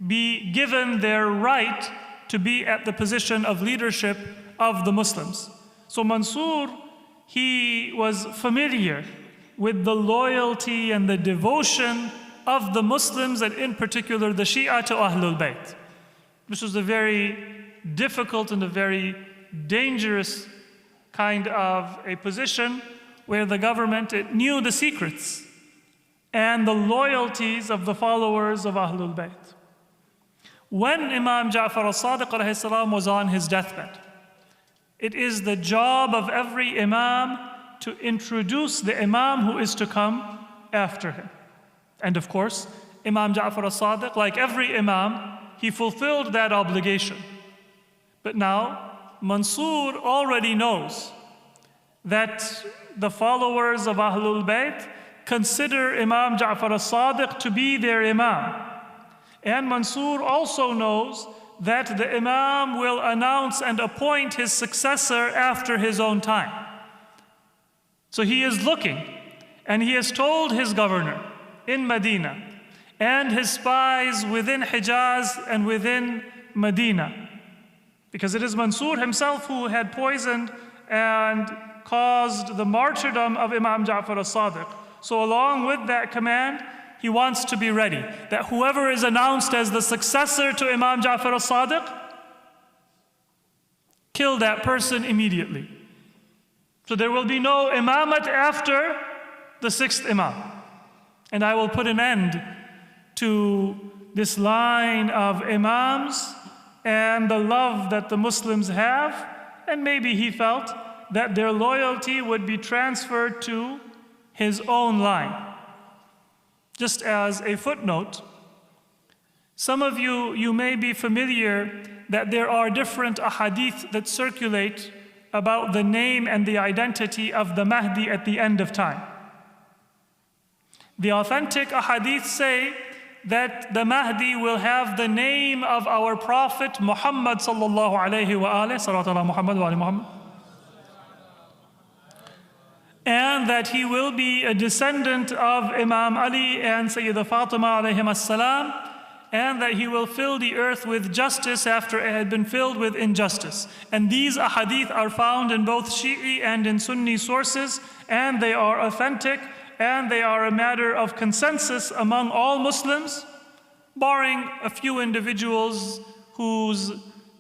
be given their right to be at the position of leadership of the Muslims. So Mansur, he was familiar with the loyalty and the devotion of the Muslims, and in particular the Shia to Ahlul Bayt. This was a very difficult and a very dangerous kind of a position where the government, it knew the secrets and the loyalties of the followers of Ahlul Bayt. When Imam Ja'far al-Sadiq alayhi salam was on his deathbed, it is the job of every Imam to introduce the Imam who is to come after him. And of course, Imam Ja'far al-Sadiq, like every Imam, he fulfilled that obligation. But now, Mansur already knows that the followers of Ahlul Bayt consider Imam Ja'far al-Sadiq to be their Imam. And Mansur also knows that the Imam will announce and appoint his successor after his own time. So he is looking, and he has told his governor in Medina and his spies within Hijaz and within Medina, because it is Mansur himself who had poisoned and caused the martyrdom of Imam Ja'far al-Sadiq. So along with that command, he wants to be ready, that whoever is announced as the successor to Imam Ja'far al-Sadiq, kill that person immediately. So there will be no imamat after the sixth Imam. And I will put an end to this line of Imams and the love that the Muslims have, and maybe he felt that their loyalty would be transferred to his own line. Just as a footnote, some of you may be familiar that there are different ahadith that circulate about the name and the identity of the Mahdi at the end of time. The authentic ahadith say that the Mahdi will have the name of our Prophet Muhammad sallallahu alayhi wa alihi, salawatu ala Muhammad wa ali Muhammad, and that he will be a descendant of Imam Ali and Sayyid Fatima alayhim as-salam, and that he will fill the earth with justice after it had been filled with injustice. And these ahadith are found in both Shi'i and in Sunni sources, and they are authentic, and they are a matter of consensus among all Muslims, barring a few individuals whose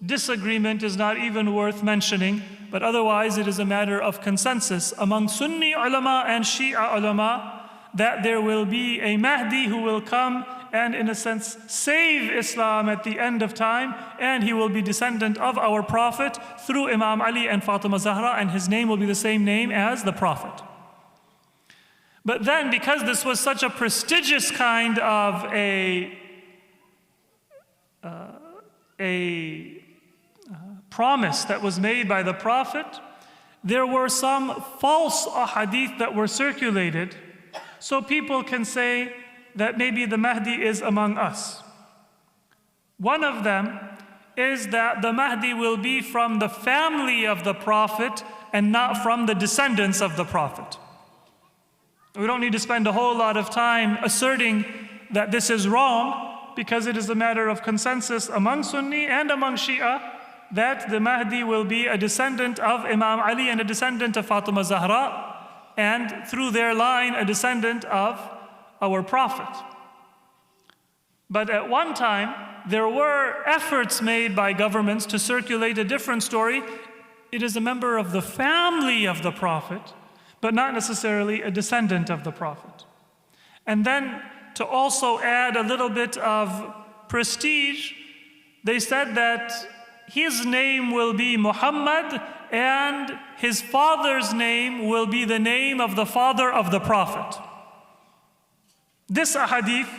disagreement is not even worth mentioning, but otherwise it is a matter of consensus among Sunni ulama and Shia ulama that there will be a Mahdi who will come and in a sense save Islam at the end of time, and he will be descendant of our Prophet through Imam Ali and Fatima Zahra, and his name will be the same name as the Prophet. But then, because this was such a prestigious kind of a promise that was made by the Prophet, there were some false ahadith that were circulated, so people can say that maybe the Mahdi is among us. One of them is that the Mahdi will be from the family of the Prophet and not from the descendants of the Prophet. We don't need to spend a whole lot of time asserting that this is wrong, because it is a matter of consensus among Sunni and among Shia that the Mahdi will be a descendant of Imam Ali and a descendant of Fatima Zahra, and through their line a descendant of our Prophet. But at one time, there were efforts made by governments to circulate a different story. It is a member of the family of the Prophet, but not necessarily a descendant of the Prophet. And then, to also add a little bit of prestige, they said that his name will be Muhammad and his father's name will be the name of the father of the Prophet. This ahadith,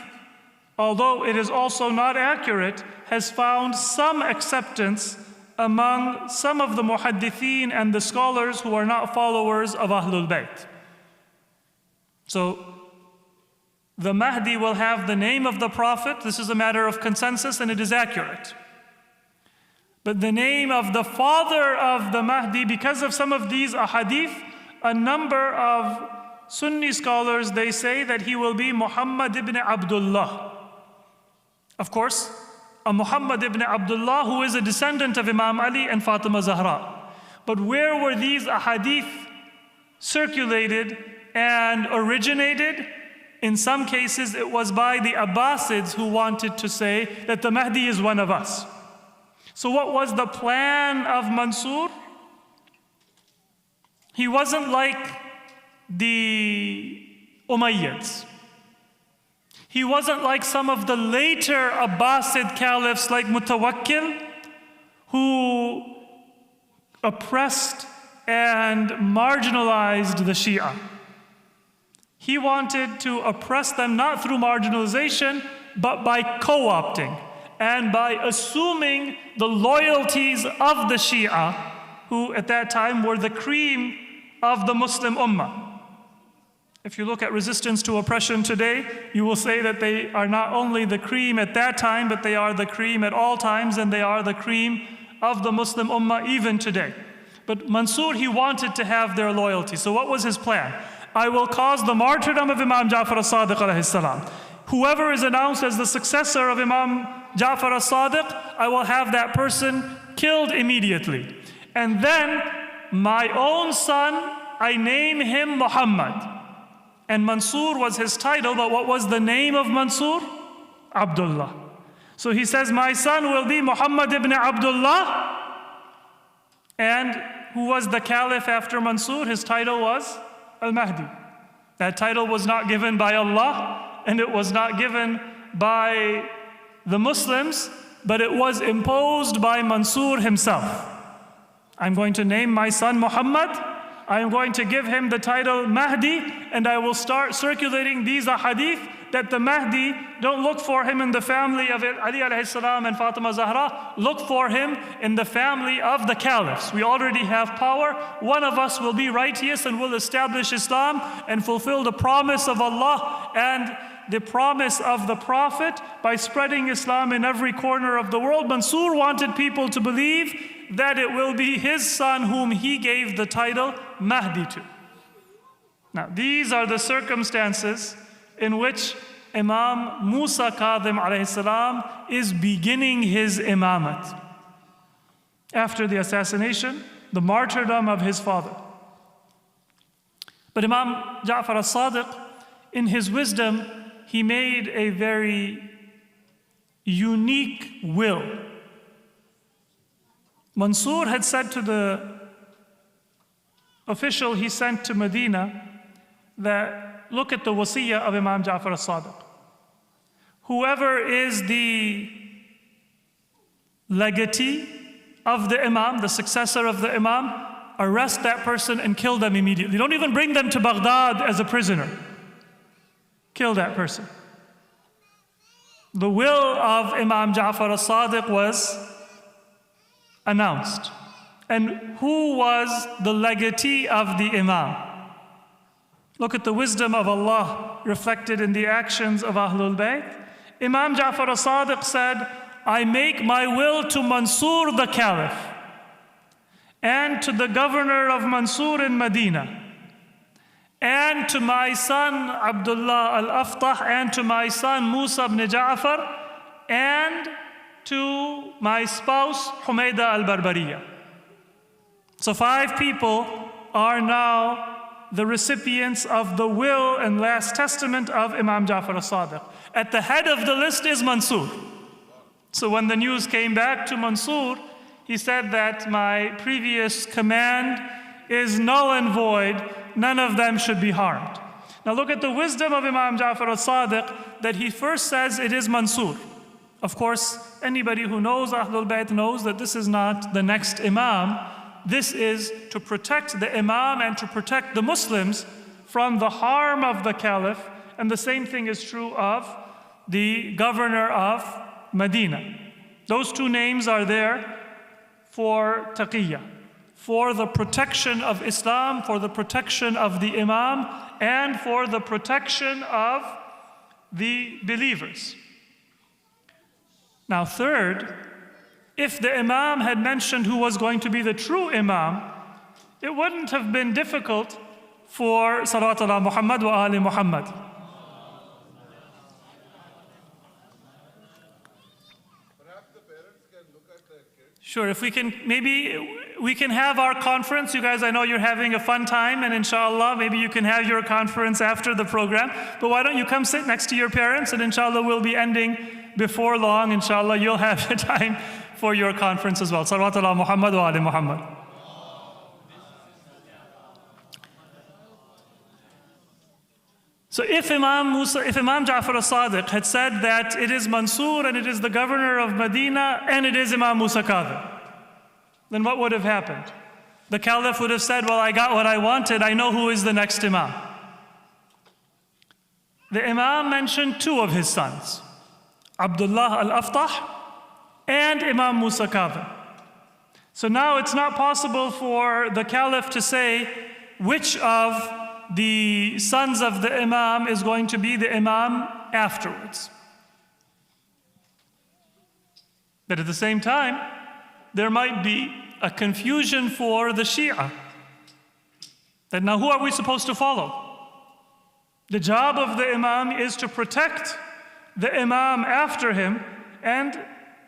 although it is also not accurate, has found some acceptance among some of the muhaddithin and the scholars who are not followers of Ahlul Bayt. So, the Mahdi will have the name of the Prophet. This is a matter of consensus and it is accurate. But the name of the father of the Mahdi, because of some of these ahadith, a number of Sunni scholars, they say that he will be Muhammad ibn Abdullah. Of course, a Muhammad ibn Abdullah who is a descendant of Imam Ali and Fatima Zahra. But where were these ahadith circulated and originated? In some cases, it was by the Abbasids who wanted to say that the Mahdi is one of us. So what was the plan of Mansur? He wasn't like the Umayyads. He wasn't like some of the later Abbasid caliphs like Mutawakkil, who oppressed and marginalized the Shia. He wanted to oppress them not through marginalization, but by co-opting and by assuming the loyalties of the Shia, who at that time were the cream of the Muslim Ummah. If you look at resistance to oppression today, you will say that they are not only the cream at that time, but they are the cream at all times, and they are the cream of the Muslim Ummah even today. But Mansur, he wanted to have their loyalty. So what was his plan? I will cause the martyrdom of Imam Ja'far as-Sadiq alayhi salam. Whoever is announced as the successor of Imam Ja'far as-Sadiq, I will have that person killed immediately. And then my own son, I name him Muhammad. And Mansur was his title, but what was the name of Mansur? Abdullah. So he says, my son will be Muhammad ibn Abdullah. And who was the caliph after Mansur? His title was al-Mahdi. That title was not given by Allah, and it was not given by the Muslims, but it was imposed by Mansur himself. I'm going to name my son Muhammad. I am going to give him the title Mahdi, and I will start circulating these ahadith that the Mahdi, don't look for him in the family of Ali alayhi salam and Fatima Zahra, look for him in the family of the caliphs. We already have power. One of us will be righteous and will establish Islam and fulfill the promise of Allah and the promise of the Prophet by spreading Islam in every corner of the world. Mansur wanted people to believe that it will be his son whom he gave the title Mahdi to. Now, these are the circumstances in which Imam Musa Kadhim alayhi salam is beginning his imamat. After the assassination, the martyrdom of his father. But Imam Ja'far al-Sadiq, in his wisdom, he made a very unique will. Mansur had said to the official he sent to Medina that, look at the wasiyah of Imam Ja'far al-Sadiq. Whoever is the legatee of the Imam, the successor of the Imam, arrest that person and kill them immediately. Don't even bring them to Baghdad as a prisoner. Kill that person. The will of Imam Ja'far al-Sadiq was announced. And who was the legatee of the Imam? Look at the wisdom of Allah reflected in the actions of Ahlul Bayt. Imam Ja'far al-Sadiq said, I make my will to Mansur the Caliph and to the governor of Mansur in Medina and to my son Abdullah al-Aftah and to my son Musa ibn Ja'far and to my spouse Humayda al-Barbariya. So 5 people are now the recipients of the will and last testament of Imam Ja'far al-Sadiq. At the head of the list is Mansur. So when the news came back to Mansur, he said that my previous command is null and void. None of them should be harmed. Now look at the wisdom of Imam Ja'far al-Sadiq, that he first says it is Mansur. Of course, anybody who knows Ahlul Bayt knows that this is not the next Imam. This is to protect the Imam and to protect the Muslims from the harm of the Caliph. And the same thing is true of the governor of Medina. Those 2 names are there for taqiyya, for the protection of Islam, for the protection of the Imam, and for the protection of the believers. Now third, if the Imam had mentioned who was going to be the true Imam, it wouldn't have been difficult for Salawat ala Muhammad wa Ali Muhammad. Sure, if we can, maybe we can have our conference. You guys, I know you're having a fun time, and inshallah, maybe you can have your conference after the program. But why don't you come sit next to your parents, and inshallah, we'll be ending before long. Inshallah, you'll have the time for your conference as well. Salawat ala Muhammad wa ali Muhammad. So if Imam Ja'far al-Sadiq had said that it is Mansur and it is the governor of Medina and it is Imam Musa Kadhim, then what would have happened? The Caliph would have said, well, I got what I wanted, I know who is the next Imam. The Imam mentioned 2 of his sons, Abdullah al-Aftah and Imam Musa Kadhim. So now it's not possible for the Caliph to say which of the sons of the Imam is going to be the Imam afterwards. But at the same time, there might be a confusion for the Shia. That now who are we supposed to follow? The job of the Imam is to protect the Imam after him, and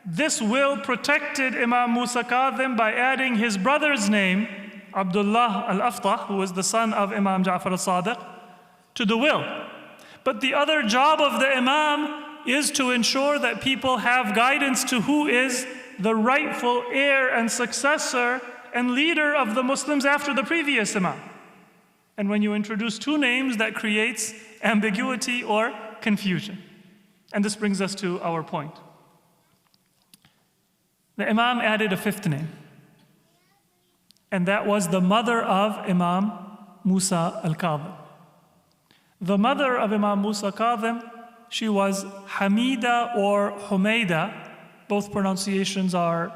this will protected Imam Musa Kadhim by adding his brother's name, Abdullah al-Aftah, who was the son of Imam Ja'far al-Sadiq, to the will. But the other job of the Imam is to ensure that people have guidance to who is the rightful heir and successor and leader of the Muslims after the previous Imam. And when you introduce 2 names, that creates ambiguity or confusion. And this brings us to our point. The Imam added a 5th name. And that was the mother of Imam Musa al-Kadhim. The mother of Imam Musa Kadhim, she was Hamida or Humayda. Both pronunciations are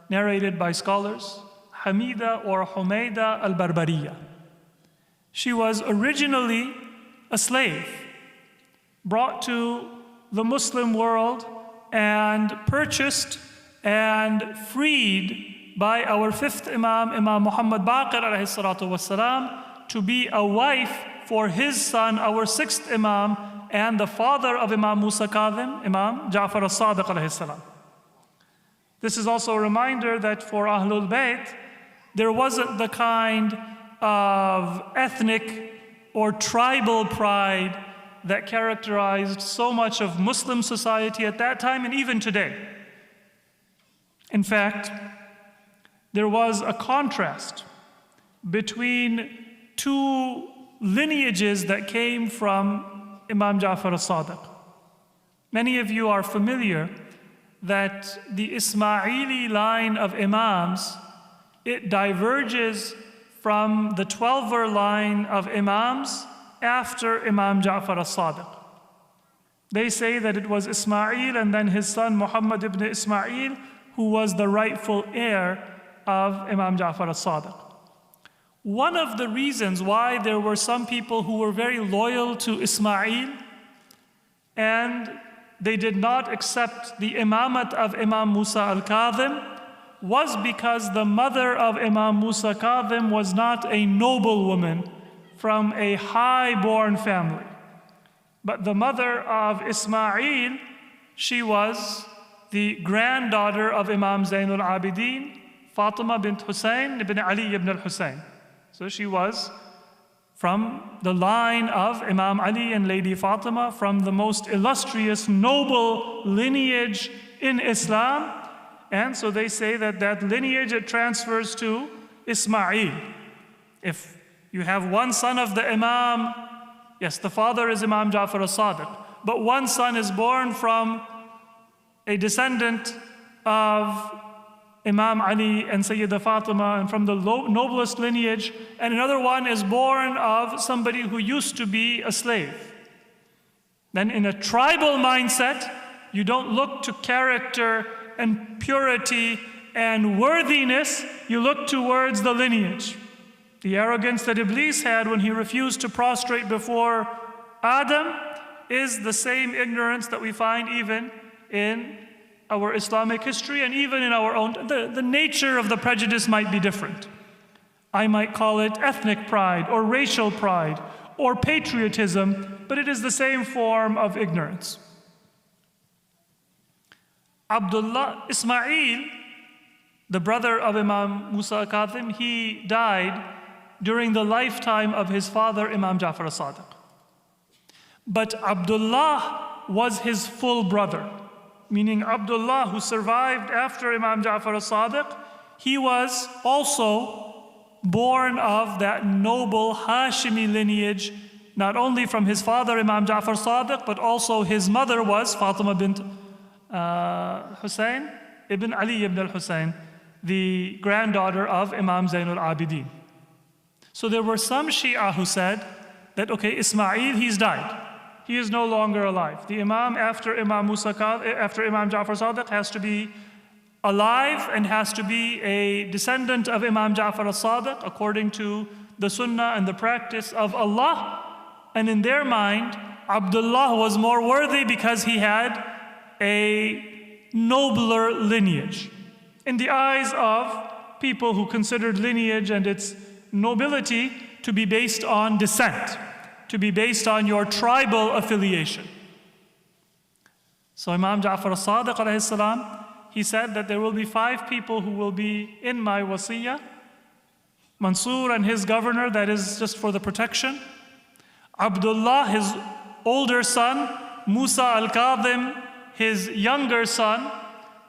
narrated by scholars. Hamida or Humayda al-Barbariya. She was originally a slave, brought to the Muslim world and purchased and freed by our 5th Imam, Imam Muhammad Baqir alayhi salatu wasalam, to be a wife for his son, our 6th Imam, and the father of Imam Musa Kadhim, Imam Ja'far al-Sadiq alayhi salam. This is also a reminder that for Ahlul Bayt, there wasn't the kind of ethnic or tribal pride that characterized so much of Muslim society at that time and even today. In fact, there was a contrast between two lineages that came from Imam Ja'far al-Sadiq. Many of you are familiar that the Ismaili line of Imams, it diverges from the 12er line of Imams after Imam Ja'far al-Sadiq. They say that it was Ismail and then his son Muhammad ibn Ismail who was the rightful heir of Imam Ja'far al-Sadiq. One of the reasons why there were some people who were very loyal to Ismail and they did not accept the imamat of Imam Musa al-Kadhim was because the mother of Imam Musa Kadhim was not a noble woman from a high-born family. But the mother of Ismail, she was the granddaughter of Imam Zain al-Abidin, Fatima bint Hussein ibn Ali ibn al-Hussein. So she was from the line of Imam Ali and Lady Fatima, from the most illustrious, noble lineage in Islam. And so they say that that lineage, it transfers to Ismail. If you have one son of the Imam, yes, the father is Imam Ja'far al-Sadiq, but one son is born from a descendant of Imam Ali and Sayyida Fatima and from the noblest lineage, and another one is born of somebody who used to be a slave. Then in a tribal mindset, you don't look to character and purity and worthiness, you look towards the lineage. The arrogance that Iblis had when he refused to prostrate before Adam is the same ignorance that we find even in our Islamic history and even in our own. The nature of the prejudice might be different. I might call it ethnic pride or racial pride or patriotism, but it is the same form of ignorance. Ismail, the brother of Imam Musa al-Kadhim, he died during the lifetime of his father, Imam Ja'far al-Sadiq. But Abdullah was his full brother, meaning Abdullah, who survived after Imam Ja'far al-Sadiq, he was also born of that noble Hashimi lineage, not only from his father, Imam Ja'far al-Sadiq, but also his mother was Fatima bint Hussein ibn Ali ibn al-Hussein, the granddaughter of Imam Zain al-Abidin. So there were some Shia who said that, okay, Ismail, he's died. He is no longer alive. The Imam after Imam Ja'far al-Sadiq has to be alive and has to be a descendant of Imam Ja'far al-Sadiq according to the Sunnah and the practice of Allah. And in their mind, Abdullah was more worthy because he had a nobler lineage. In the eyes of people who considered lineage and its nobility to be based on descent, to be based on your tribal affiliation. So Imam Ja'far al-Sadiq alayhi salam, he said that there will be 5 people who will be in my wasiyah. Mansur and his governor, that is just for the protection. Abdullah, his older son. Musa al-Kadhim, his younger son.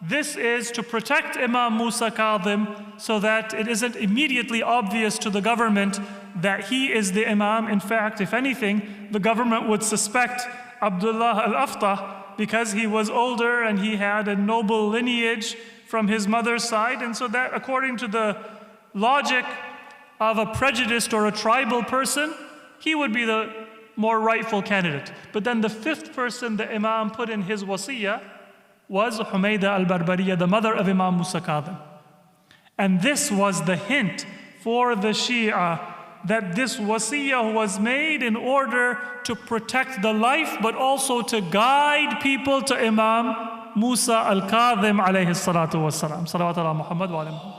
This is to protect Imam Musa Kadhim so that it isn't immediately obvious to the government that he is the Imam. In fact, if anything, the government would suspect Abdullah al-Aftah because he was older and he had a noble lineage from his mother's side. And so that, according to the logic of a prejudiced or a tribal person, he would be the more rightful candidate. But then the 5th person the Imam put in his wasiyah was Humayda al-Barbariya, the mother of Imam Musa Kadhim. And this was the hint for the Shia that this wasiyah was made in order to protect the life, but also to guide people to Imam Musa al-Kadhim alayhi salatu wassalam. Salawat ala Muhammad wa ala Muhammad.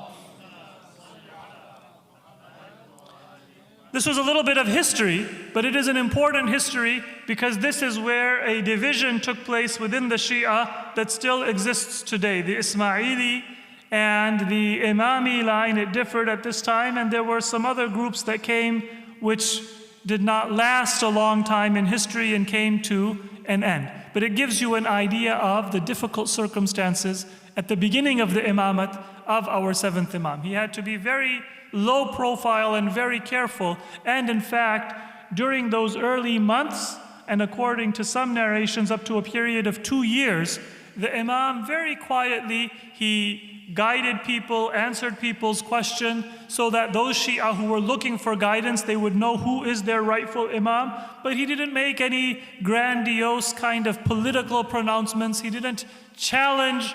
This was a little bit of history, but it is an important history because this is where a division took place within the Shia that still exists today. The Ismaili and the Imami line, it differed at this time, and there were some other groups that came which did not last a long time in history and came to an end. But it gives you an idea of the difficult circumstances at the beginning of the imamat of our seventh Imam. He had to be very low profile and very careful. And in fact, during those early months, and according to some narrations up to a period of 2 years, the Imam very quietly, he guided people, answered people's questions, so that those Shia who were looking for guidance, they would know who is their rightful Imam. But he didn't make any grandiose kind of political pronouncements. He didn't challenge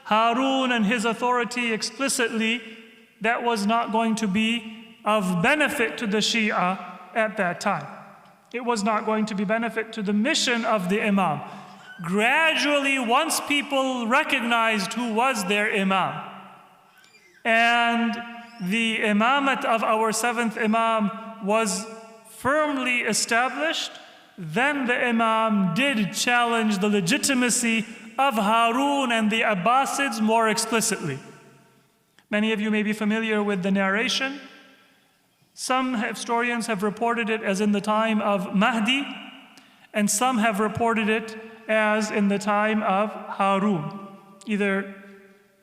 Harun and his authority explicitly. That was not going to be of benefit to the Shia at that time. It was not going to be benefit to the mission of the Imam. Gradually, once people recognized who was their Imam, and the imamat of our seventh Imam was firmly established, then the Imam did challenge the legitimacy of Harun and the Abbasids more explicitly. Many of you may be familiar with the narration. Some historians have reported it as in the time of Mahdi, and some have reported it as in the time of Harun. Either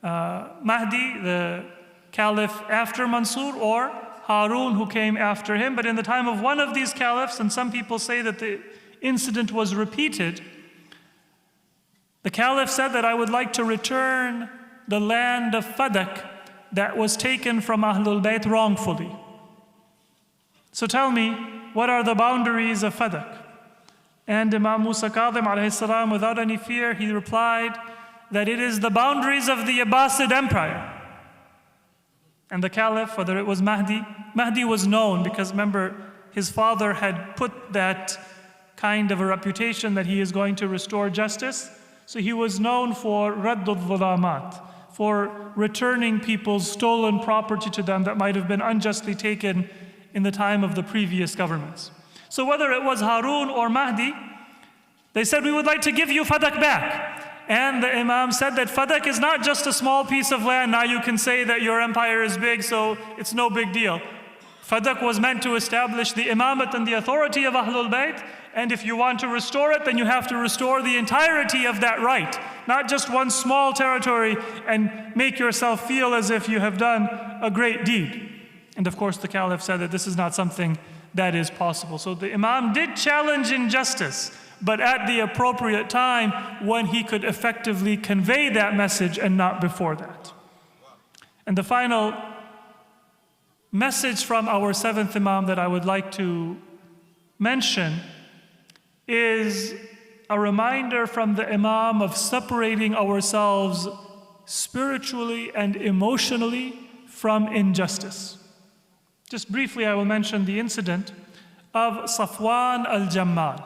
Mahdi, the caliph after Mansur, or Harun, who came after him. But in the time of one of these caliphs, and some people say that the incident was repeated, the caliph said that I would like to return the land of Fadak that was taken from Ahlul Bayt wrongfully. So tell me, what are the boundaries of Fadak? And Imam Musa Kadhim alayhi salam, without any fear, he replied that it is the boundaries of the Abbasid Empire. And the caliph, whether it was Mahdi was known because remember, his father had put that kind of a reputation that he is going to restore justice. So he was known for Raddul Dhulamat, for returning people's stolen property to them that might have been unjustly taken in the time of the previous governments. So whether it was Harun or Mahdi, they said, we would like to give you Fadak back. And the Imam said that Fadak is not just a small piece of land. Now you can say that your empire is big, so it's no big deal. Fadak was meant to establish the imamat and the authority of Ahlul Bayt. And if you want to restore it, then you have to restore the entirety of that right. Not just one small territory and make yourself feel as if you have done a great deed. And of course the caliph said that this is not something that is possible. So the Imam did challenge injustice, but at the appropriate time when he could effectively convey that message and not before that. And the final message from our seventh Imam that I would like to mention is a reminder from the Imam of separating ourselves spiritually and emotionally from injustice. Just briefly, I will mention the incident of Safwan al-Jammal.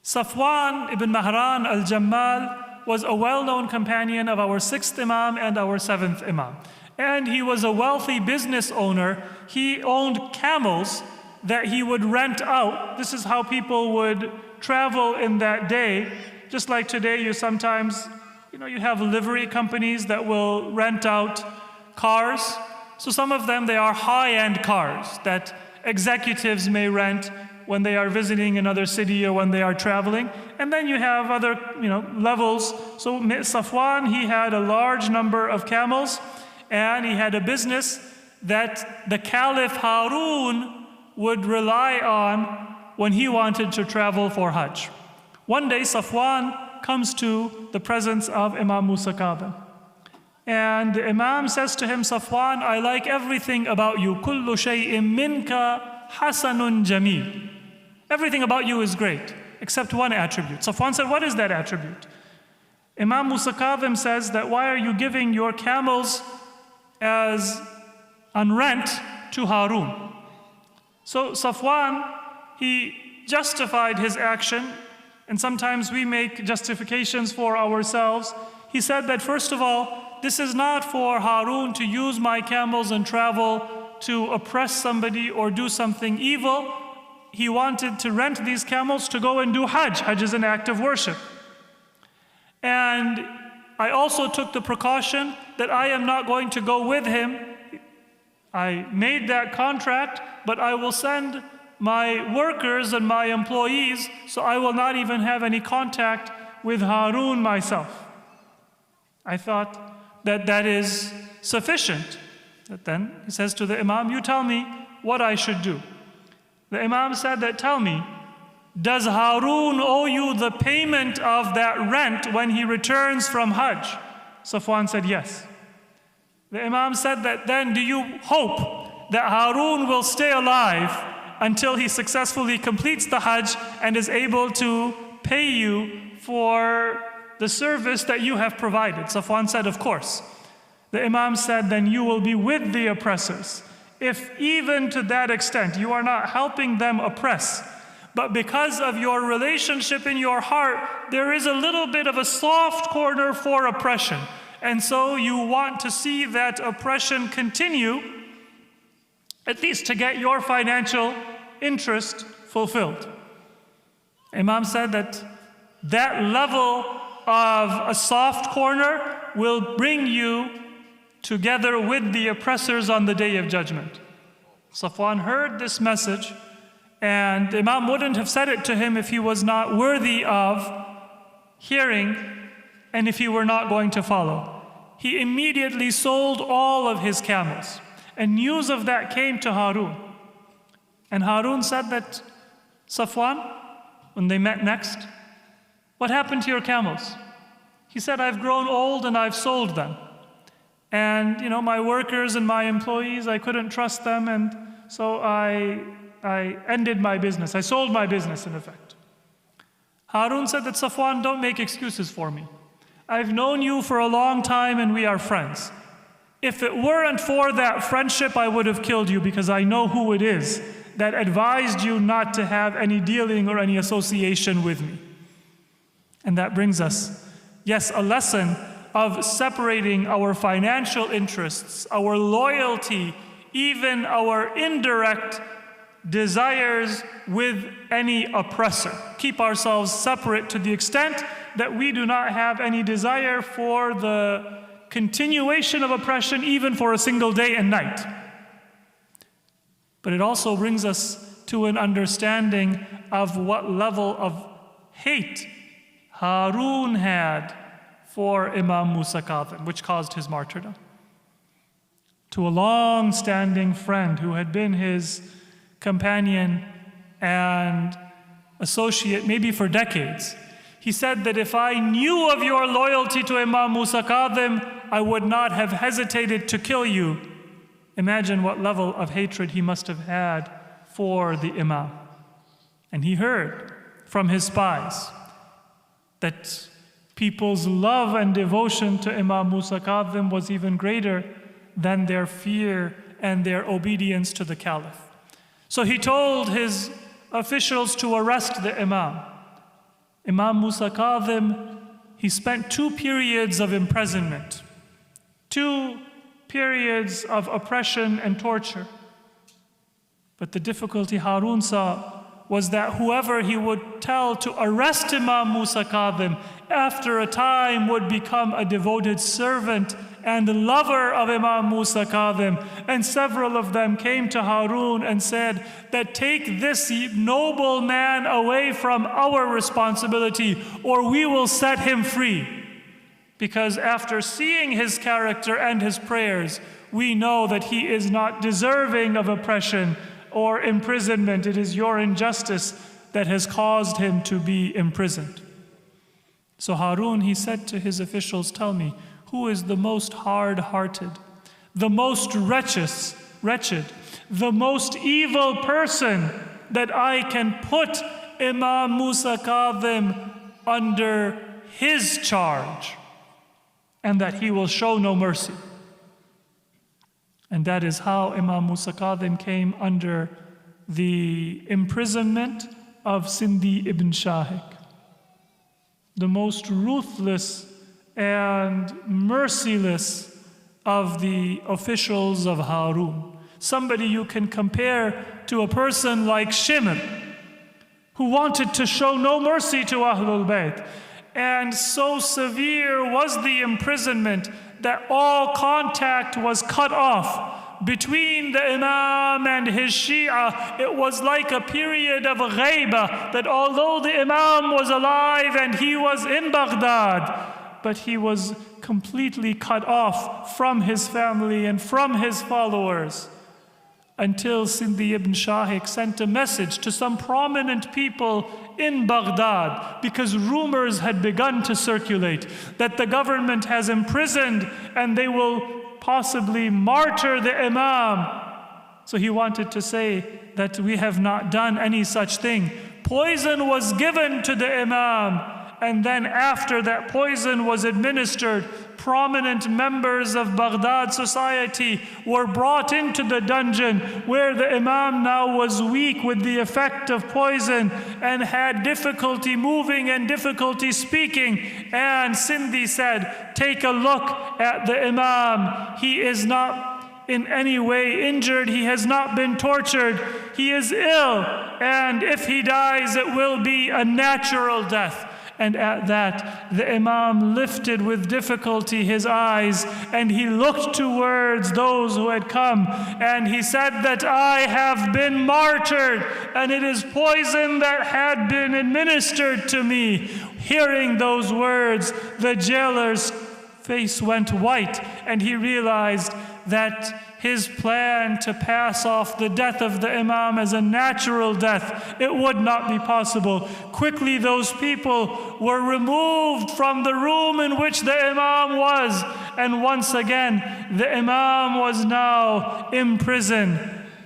Safwan ibn Mahran al-Jammal was a well-known companion of our sixth Imam and our seventh Imam. And he was a wealthy business owner. He owned camels that he would rent out. This is how people would travel in that day. Just like today, you sometimes, you have livery companies that will rent out cars. So some of them, they are high-end cars that executives may rent when they are visiting another city or when they are traveling. And then you have other, levels. So Safwan, he had a large number of camels, and he had a business that the Caliph Harun would rely on when he wanted to travel for Hajj. One day, Safwan comes to the presence of Imam Musa Kadhim. And the Imam says to him, Safwan, I like everything about you. Kullu shay'in minka hasanun jameel. Everything about you is great, except one attribute. Safwan said, what is that attribute? Imam Musa Kadhim says that why are you giving your camels as on rent to Harun? So Safwan, he justified his action, and sometimes we make justifications for ourselves. He said that first of all, this is not for Harun to use my camels and travel to oppress somebody or do something evil, he wanted to rent these camels to go and do Hajj. Hajj is an act of worship. And I also took the precaution that I am not going to go with him. I made that contract, but I will send my workers and my employees, so I will not even have any contact with Harun myself. I thought that that is sufficient. But then he says to the Imam, you tell me what I should do. The Imam said that, tell me, does Harun owe you the payment of that rent when he returns from Hajj? Safwan said yes. The Imam said that, then do you hope that Harun will stay alive until he successfully completes the Hajj and is able to pay you for the service that you have provided? Safwan said, of course. The Imam said, then you will be with the oppressors. If even to that extent you are not helping them oppress, but because of your relationship in your heart, there is a little bit of a soft corner for oppression. And so you want to see that oppression continue, at least to get your financial interest fulfilled. Imam said that that level of a soft corner will bring you together with the oppressors on the Day of Judgment. Safwan heard this message, and Imam wouldn't have said it to him if he was not worthy of hearing and if he were not going to follow. He immediately sold all of his camels, and news of that came to Harun. And Harun said that, Safwan, when they met next, what happened to your camels? He said, I've grown old and I've sold them. And, my workers and my employees, I couldn't trust them, and so I ended my business. I sold my business, in effect. Harun said that, Safwan, don't make excuses for me. I've known you for a long time and we are friends. If it weren't for that friendship, I would have killed you, because I know who it is that advised you not to have any dealing or any association with me. And that brings us, yes, a lesson of separating our financial interests, our loyalty, even our indirect desires with any oppressor. Keep ourselves separate to the extent that we do not have any desire for the continuation of oppression, even for a single day and night. But it also brings us to an understanding of what level of hate Harun had for Imam Musa al-Kadhim, which caused his martyrdom. To a long-standing friend who had been his companion and associate maybe for decades, he said that if I knew of your loyalty to Imam Musa al-Kadhim, I would not have hesitated to kill you. Imagine what level of hatred he must have had for the Imam. And he heard from his spies that people's love and devotion to Imam Musa al-Kadhim was even greater than their fear and their obedience to the Caliph. So he told his officials to arrest the Imam. Imam Musa al-Kadhim, he spent 2 periods of imprisonment, 2 periods of oppression and torture. But the difficulty Harun saw was that whoever he would tell to arrest Imam Musa al-Kadhim, after a time would become a devoted servant and lover of Imam Musa al-Kadhim. And several of them came to Harun and said that take this noble man away from our responsibility, or we will set him free. Because after seeing his character and his prayers, we know that he is not deserving of oppression or imprisonment. It is your injustice that has caused him to be imprisoned. So Harun, he said to his officials, tell me, who is the most hard-hearted, the most wretched, the most evil person that I can put Imam Musa al-Kadhim under his charge, and that he will show no mercy. And that is how Imam Musa al-Kadhim came under the imprisonment of Sindi ibn Shahe, the most ruthless and merciless of the officials of Harun, somebody you can compare to a person like Shimr, who wanted to show no mercy to Ahlul Bayt. And so severe was the imprisonment that all contact was cut off between the Imam and his Shia. It was like a period of ghaiba, that although the Imam was alive and he was in Baghdad, but he was completely cut off from his family and from his followers, until Sindhi ibn Shahe sent a message to some prominent people in Baghdad, because rumors had begun to circulate that the government has imprisoned and they will possibly martyr the Imam. So he wanted to say that we have not done any such thing. Poison was given to the Imam, and then after that poison was administered, prominent members of Baghdad society were brought into the dungeon where the Imam now was weak with the effect of poison and had difficulty moving and difficulty speaking. And Sindhi said, take a look at the Imam. He is not in any way injured. He has not been tortured. He is ill. And if he dies, it will be a natural death. And at that, the Imam lifted with difficulty his eyes, and he looked towards those who had come, and he said that I have been martyred, and it is poison that had been administered to me. Hearing those words, the jailer's face went white, and he realized that his plan to pass off the death of the Imam as a natural death, it would not be possible. Quickly those people were removed from the room in which the Imam was, and once again the Imam was now in prison.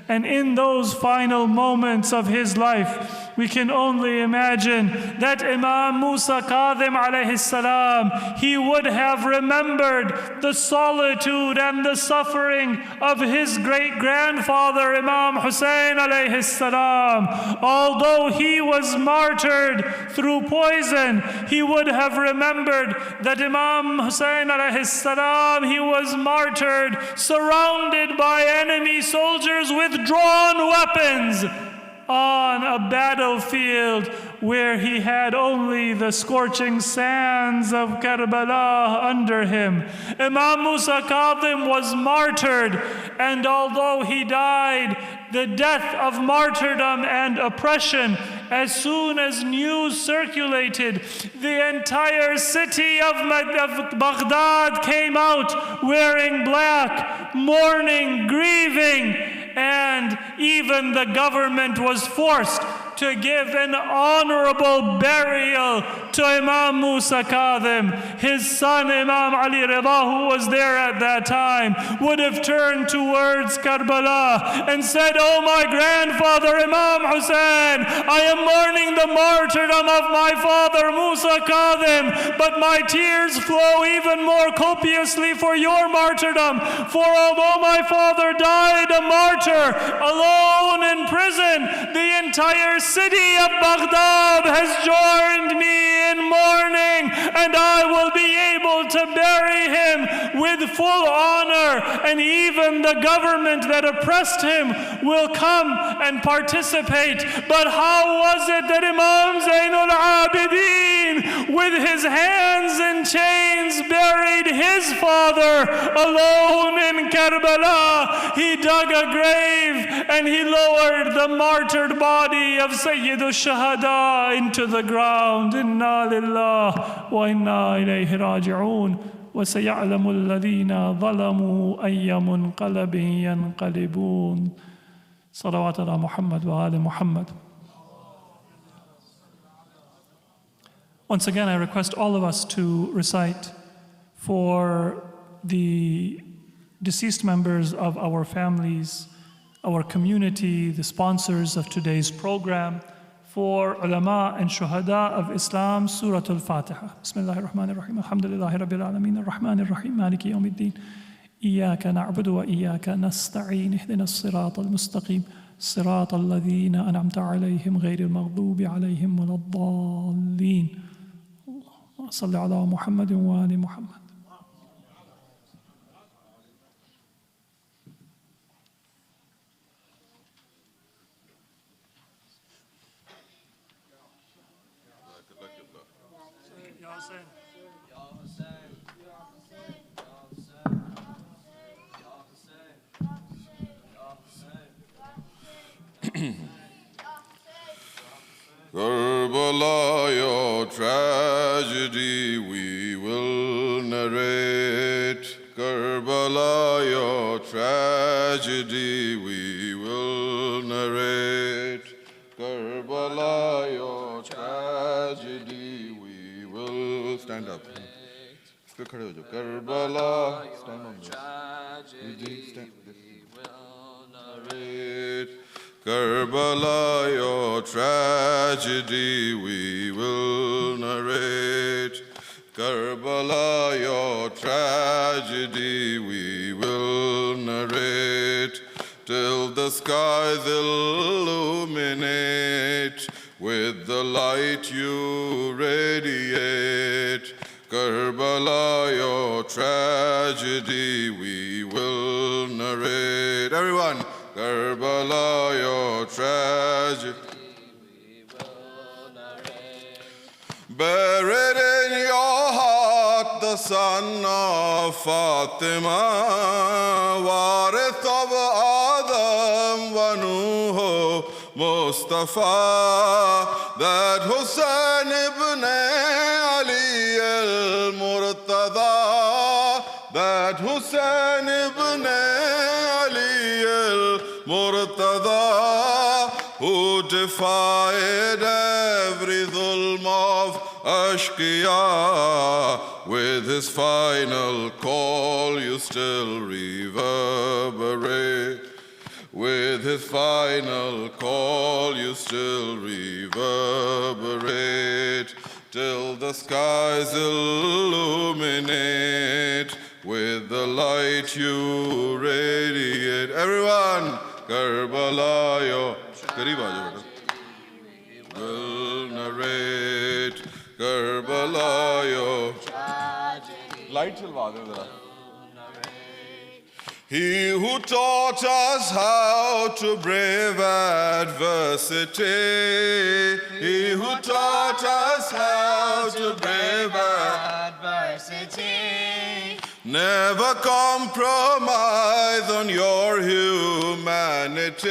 And in those final moments of his life, we can only imagine that Imam Musa Kadhim alayhi salam, he would have remembered the solitude and the suffering of his great-grandfather Imam Hussein alayhi salam. Although he was martyred through poison, he would have remembered that Imam Hussein alayhi salam, he was martyred surrounded by enemy soldiers with drawn weapons on a battlefield where he had only the scorching sands of Karbala under him. Imam Musa Kadhim was martyred, and although he died the death of martyrdom and oppression, as soon as news circulated, the entire city of Baghdad came out wearing black, mourning, grieving, and even the government was forced to give an honorable burial to Imam Musa Kadhim. His son Imam Ali Rida, who was there at that time, would have turned towards Karbala and said, "Oh my grandfather Imam Hussein, I am mourning the martyrdom of my father Musa Kadhim, but my tears flow even more copiously for your martyrdom. For although my father died a martyr, alone in prison, the entire city of Baghdad has joined me in mourning, and I will be able to bury him with full honor, and even the government that oppressed him will come and participate." But how was it that Imam Zainul Abidin, with his hands in chains, buried his father alone in Karbala? He dug a grave and he lowered the martyred body of Sayyid al-Shahada into the ground. Inna lillah wa inna ilayhi raji'un. وَسَيَعْلَمُ الَّذِينَ ظَلَمُوا أَيَّ مُنْقَلَبٍ يَنْقَلِبُونَ. Salawat ala Muhammad wa ali Muhammad. Once again, I request all of us to recite for the deceased members of our families, our community, the sponsors of today's program, for ulama and shuhada of Islam, Surah Al-Fatiha. Bismillahir Rahmanir Rahim. Alhamdulillahi Rabbil Alameen. Ar-Rahmanir Rahim. Maliki Yawmiddin. إياك نعبد وإياك نستعين اهدنا الصراط المستقيم صراط الذين أنعمت عليهم غير المغضوب عليهم ولا الضالين. صل على محمد وآل محمد. Karbala, your tragedy we will narrate. Karbala, your tragedy we will narrate. Karbala, your tragedy we will stand up. Karbala, stand on this. Karbala, your tragedy we will narrate. Karbala, your tragedy we will narrate. Till the skies illuminate with the light you radiate. Karbala, your tragedy we will narrate. Everyone, Karbala, your tragedy we will narrate. Buried in your heart, the son of Fatima, Warith of Adam wa Nuh Mustafa, that Hussain ibn Ali al-Murtada, that Hussain ibn Ali al-Murtada, who defied every dhulm of Ashqiya, with his final call you still reverberate. With his final call you still reverberate, till the skies illuminate with the light you radiate. Everyone, Karbala, your will narrate. Karbala, your light chilwa de zara. He who taught us how to brave adversity, he who taught us how to brave adversity, never compromise on your humanity,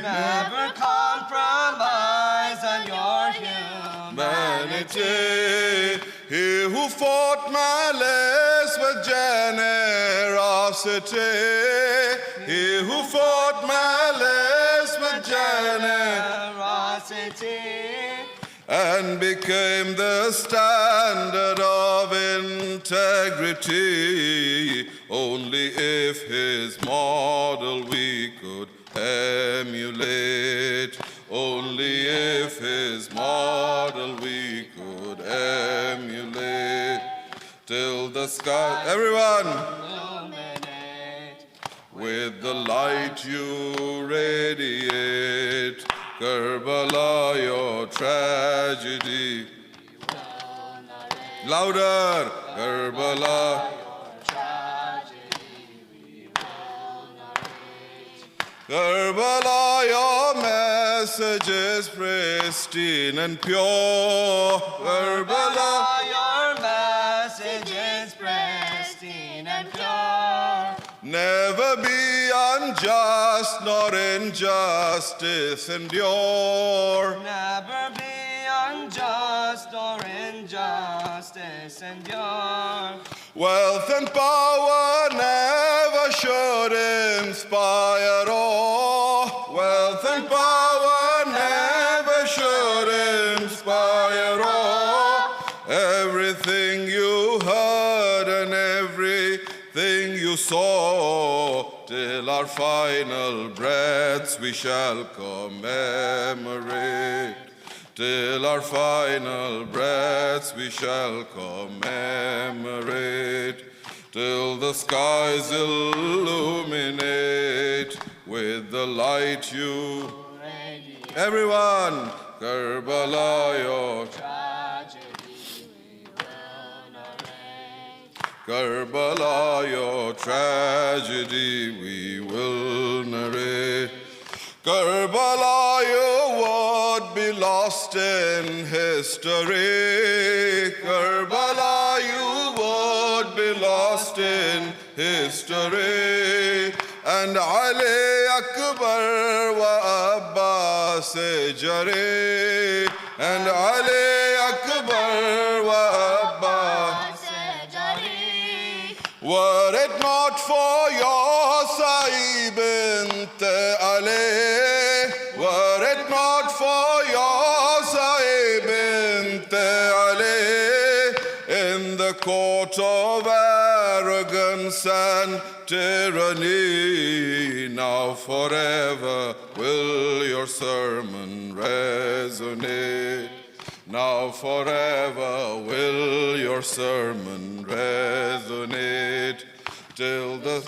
Never compromise on your humanity. He who fought malice with generosity, he who fought malice with generosity, and became the standard of integrity. Only if his model we could emulate. Only if his model we could emulate. Till the sky, everyone, illuminate with the light you radiate. Karbala, your tragedy. Louder, Karbala. Karbala, your message is pristine and pure. Karbala, your message is pristine and pure. Never be unjust, nor injustice endure. Never be unjust or injustice endure. Wealth and power never should inspire awe. Wealth and power never should inspire awe. Everything you heard and everything you saw, till our final breaths we shall commemorate. Till our final breaths we shall commemorate. Till the skies illuminate with the light you radiate. Everyone, Karbala, your tragedy we will narrate. Karbala, your tragedy we will narrate. Karbala, you would be lost in history. Karbala, you would be lost in history. and Ali Akbar wa Abbas Jari, and Ali Akbar wa Abbas Jari. Were it not for your Sayyid bint Ali, were it not for your Sayyid bint Ali, in the court of arrogance and tyranny, now forever will your sermon resonate. Now forever will your sermon resonate, till the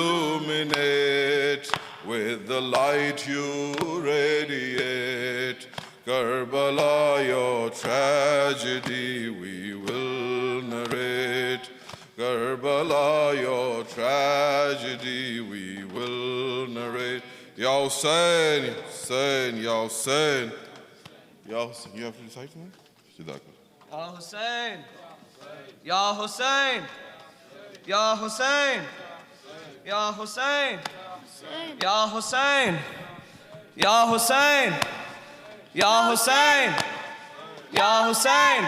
illuminate with the light you radiate. Karbala, your tragedy we will narrate. Karbala, your tragedy we will narrate. Ya Hussein, Ya Hussein, Ya Hussein. Ya Hussein, you have to recite tonight? Ya Hussein, Ya Hussein, Ya Hussein, Ya Hussein, Ya Hussein, Ya Hussein, Ya Hussein, Ya Hussein,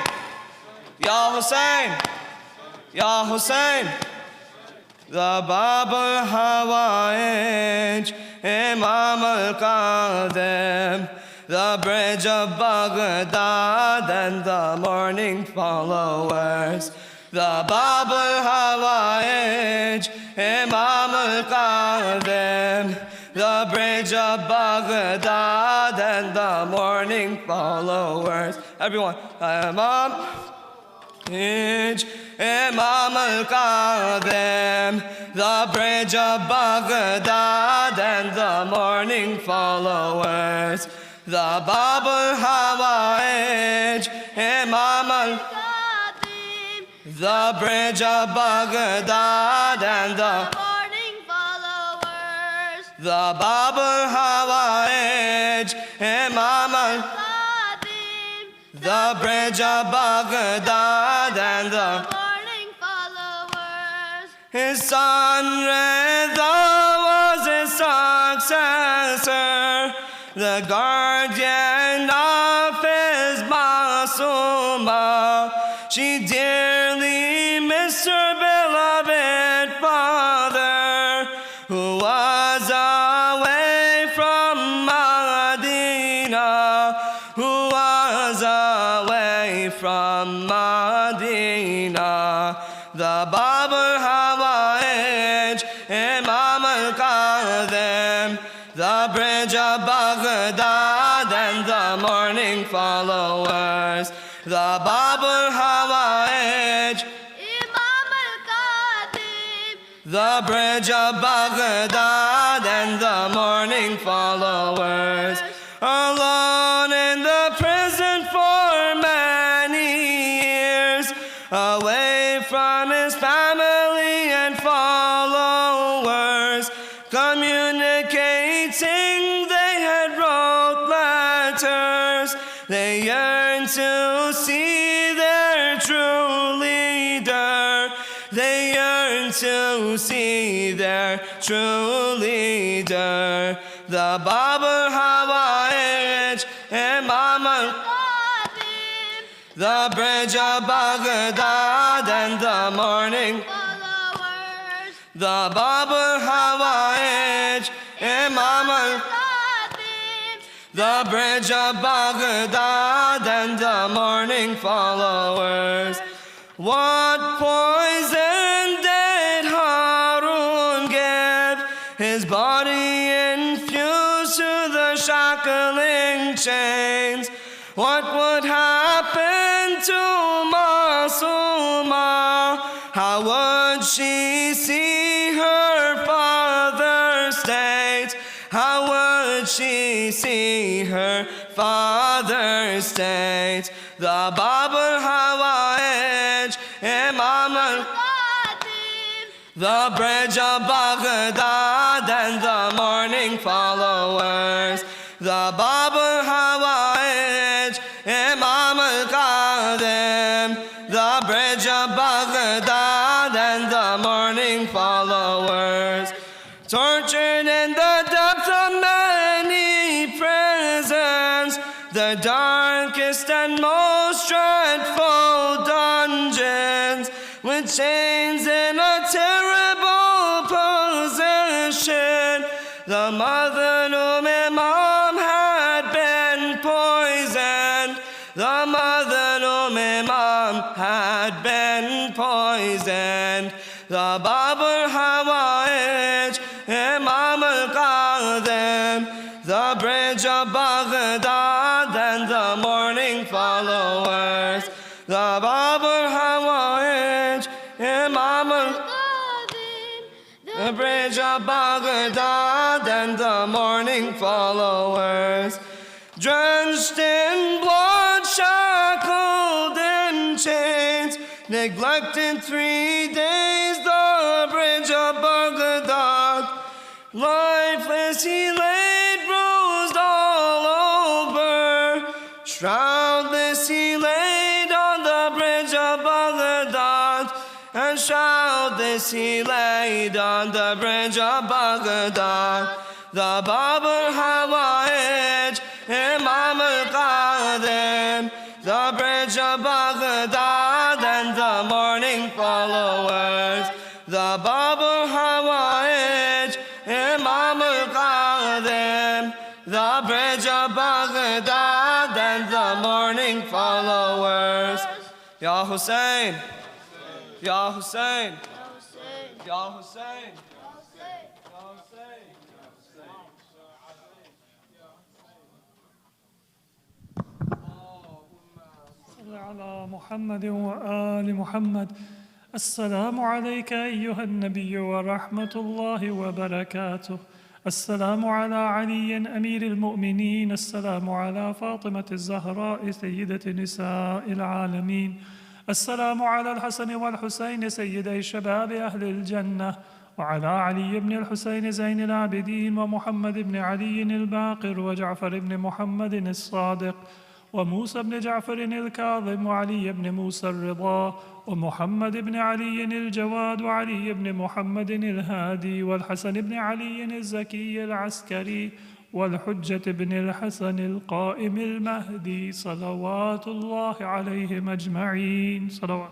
Ya Hussein, Ya Hussein. The Bab al-Hawaij, Imam al-Kadhim, the bridge of Baghdad and the morning followers. The Bab al-Hawaij, Imam al-Kadhim, the bridge of Baghdad and the morning followers. Everyone, Imam al-Kadhim, the bridge of Baghdad and the morning followers. The Bab al-Hawaij, Imam al-Kadhim, the bridge of Baghdad and the morning followers. The Bab al-Hawaij, Imam al-Kadhim, the bridge of Baghdad and the morning followers. His son Reza was his successor, the guardian of his Masuma. She dearly missed her beloved father, who was away from Medina, who was away from Medina. The Bab al-Hawaij, Imam al-Kadhim, the bridge of Baghdad and the morning followers. The Bab al-Hawaij, Imam al-Kadhim, the bridge of Baghdad and the morning followers. Alone in the prison for many years, away from his family and followers, communicating, they had wrote letters. They yearned to see their true leader. They yearned to see their true leader. The Bab al-Hawaij, Imam al-Kadhim, the bridge of Baghdad and the morning followers. The Bab al-Hawaij, Imam al-Kadhim, the bridge of Baghdad and the morning followers. What poison did Harun give? His body infused to the shackling chains. What would happen to Masuma? How would she see her father's state? How would she see her father's state? The Bab al-Hawaij, Imam al-Kadhim, the bridge of Baghdad and the morning followers. The Bab al-Hawaij, Imam al-Kadhim, the bridge of Baghdad and the morning followers. al-Hawa'ij, Imam al-Kadhim, the bridge of Baghdad and the morning followers. The Bab al-Hawa'ij, Imam al-Kadhim, the bridge of Baghdad and the morning followers. Drenched in blood, shackled in chains, neglected 3 days, the bridge of Baghdad. Lifeless he lay, bruised all over, shroudless he laid on the bridge of Baghdad, and shroudless he laid on the bridge of Baghdad. The Bab al-Hawa'ij, Imam al-Kadhim, the bridge of Baghdad and the morning followers. The Bab al-Hawa'ij, Imam al-Kadhim, the bridge of Baghdad and the morning followers. Ya Hussein, Ya Hussein, Ya Hussein. على محمد وآل محمد. السلام عليك أيها النبي ورحمة الله وبركاته. السلام على علي أمير المؤمنين. السلام على فاطمة الزهراء سيدة نساء العالمين. السلام على الحسن والحسين سيدي شباب أهل الجنة، وعلى علي بن الحسين زين العابدين، ومحمد بن علي الباقر، وجعفر بن محمد الصادق، وموسى بن جعفر الكاظم، وعلي بن موسى الرضا، ومحمد بن علي الجواد، وعلي بن محمد الهادي، والحسن بن علي الزكي العسكري، والحجة بن الحسن القائم المهدي، صلوات الله عليهم أجمعين. صلوات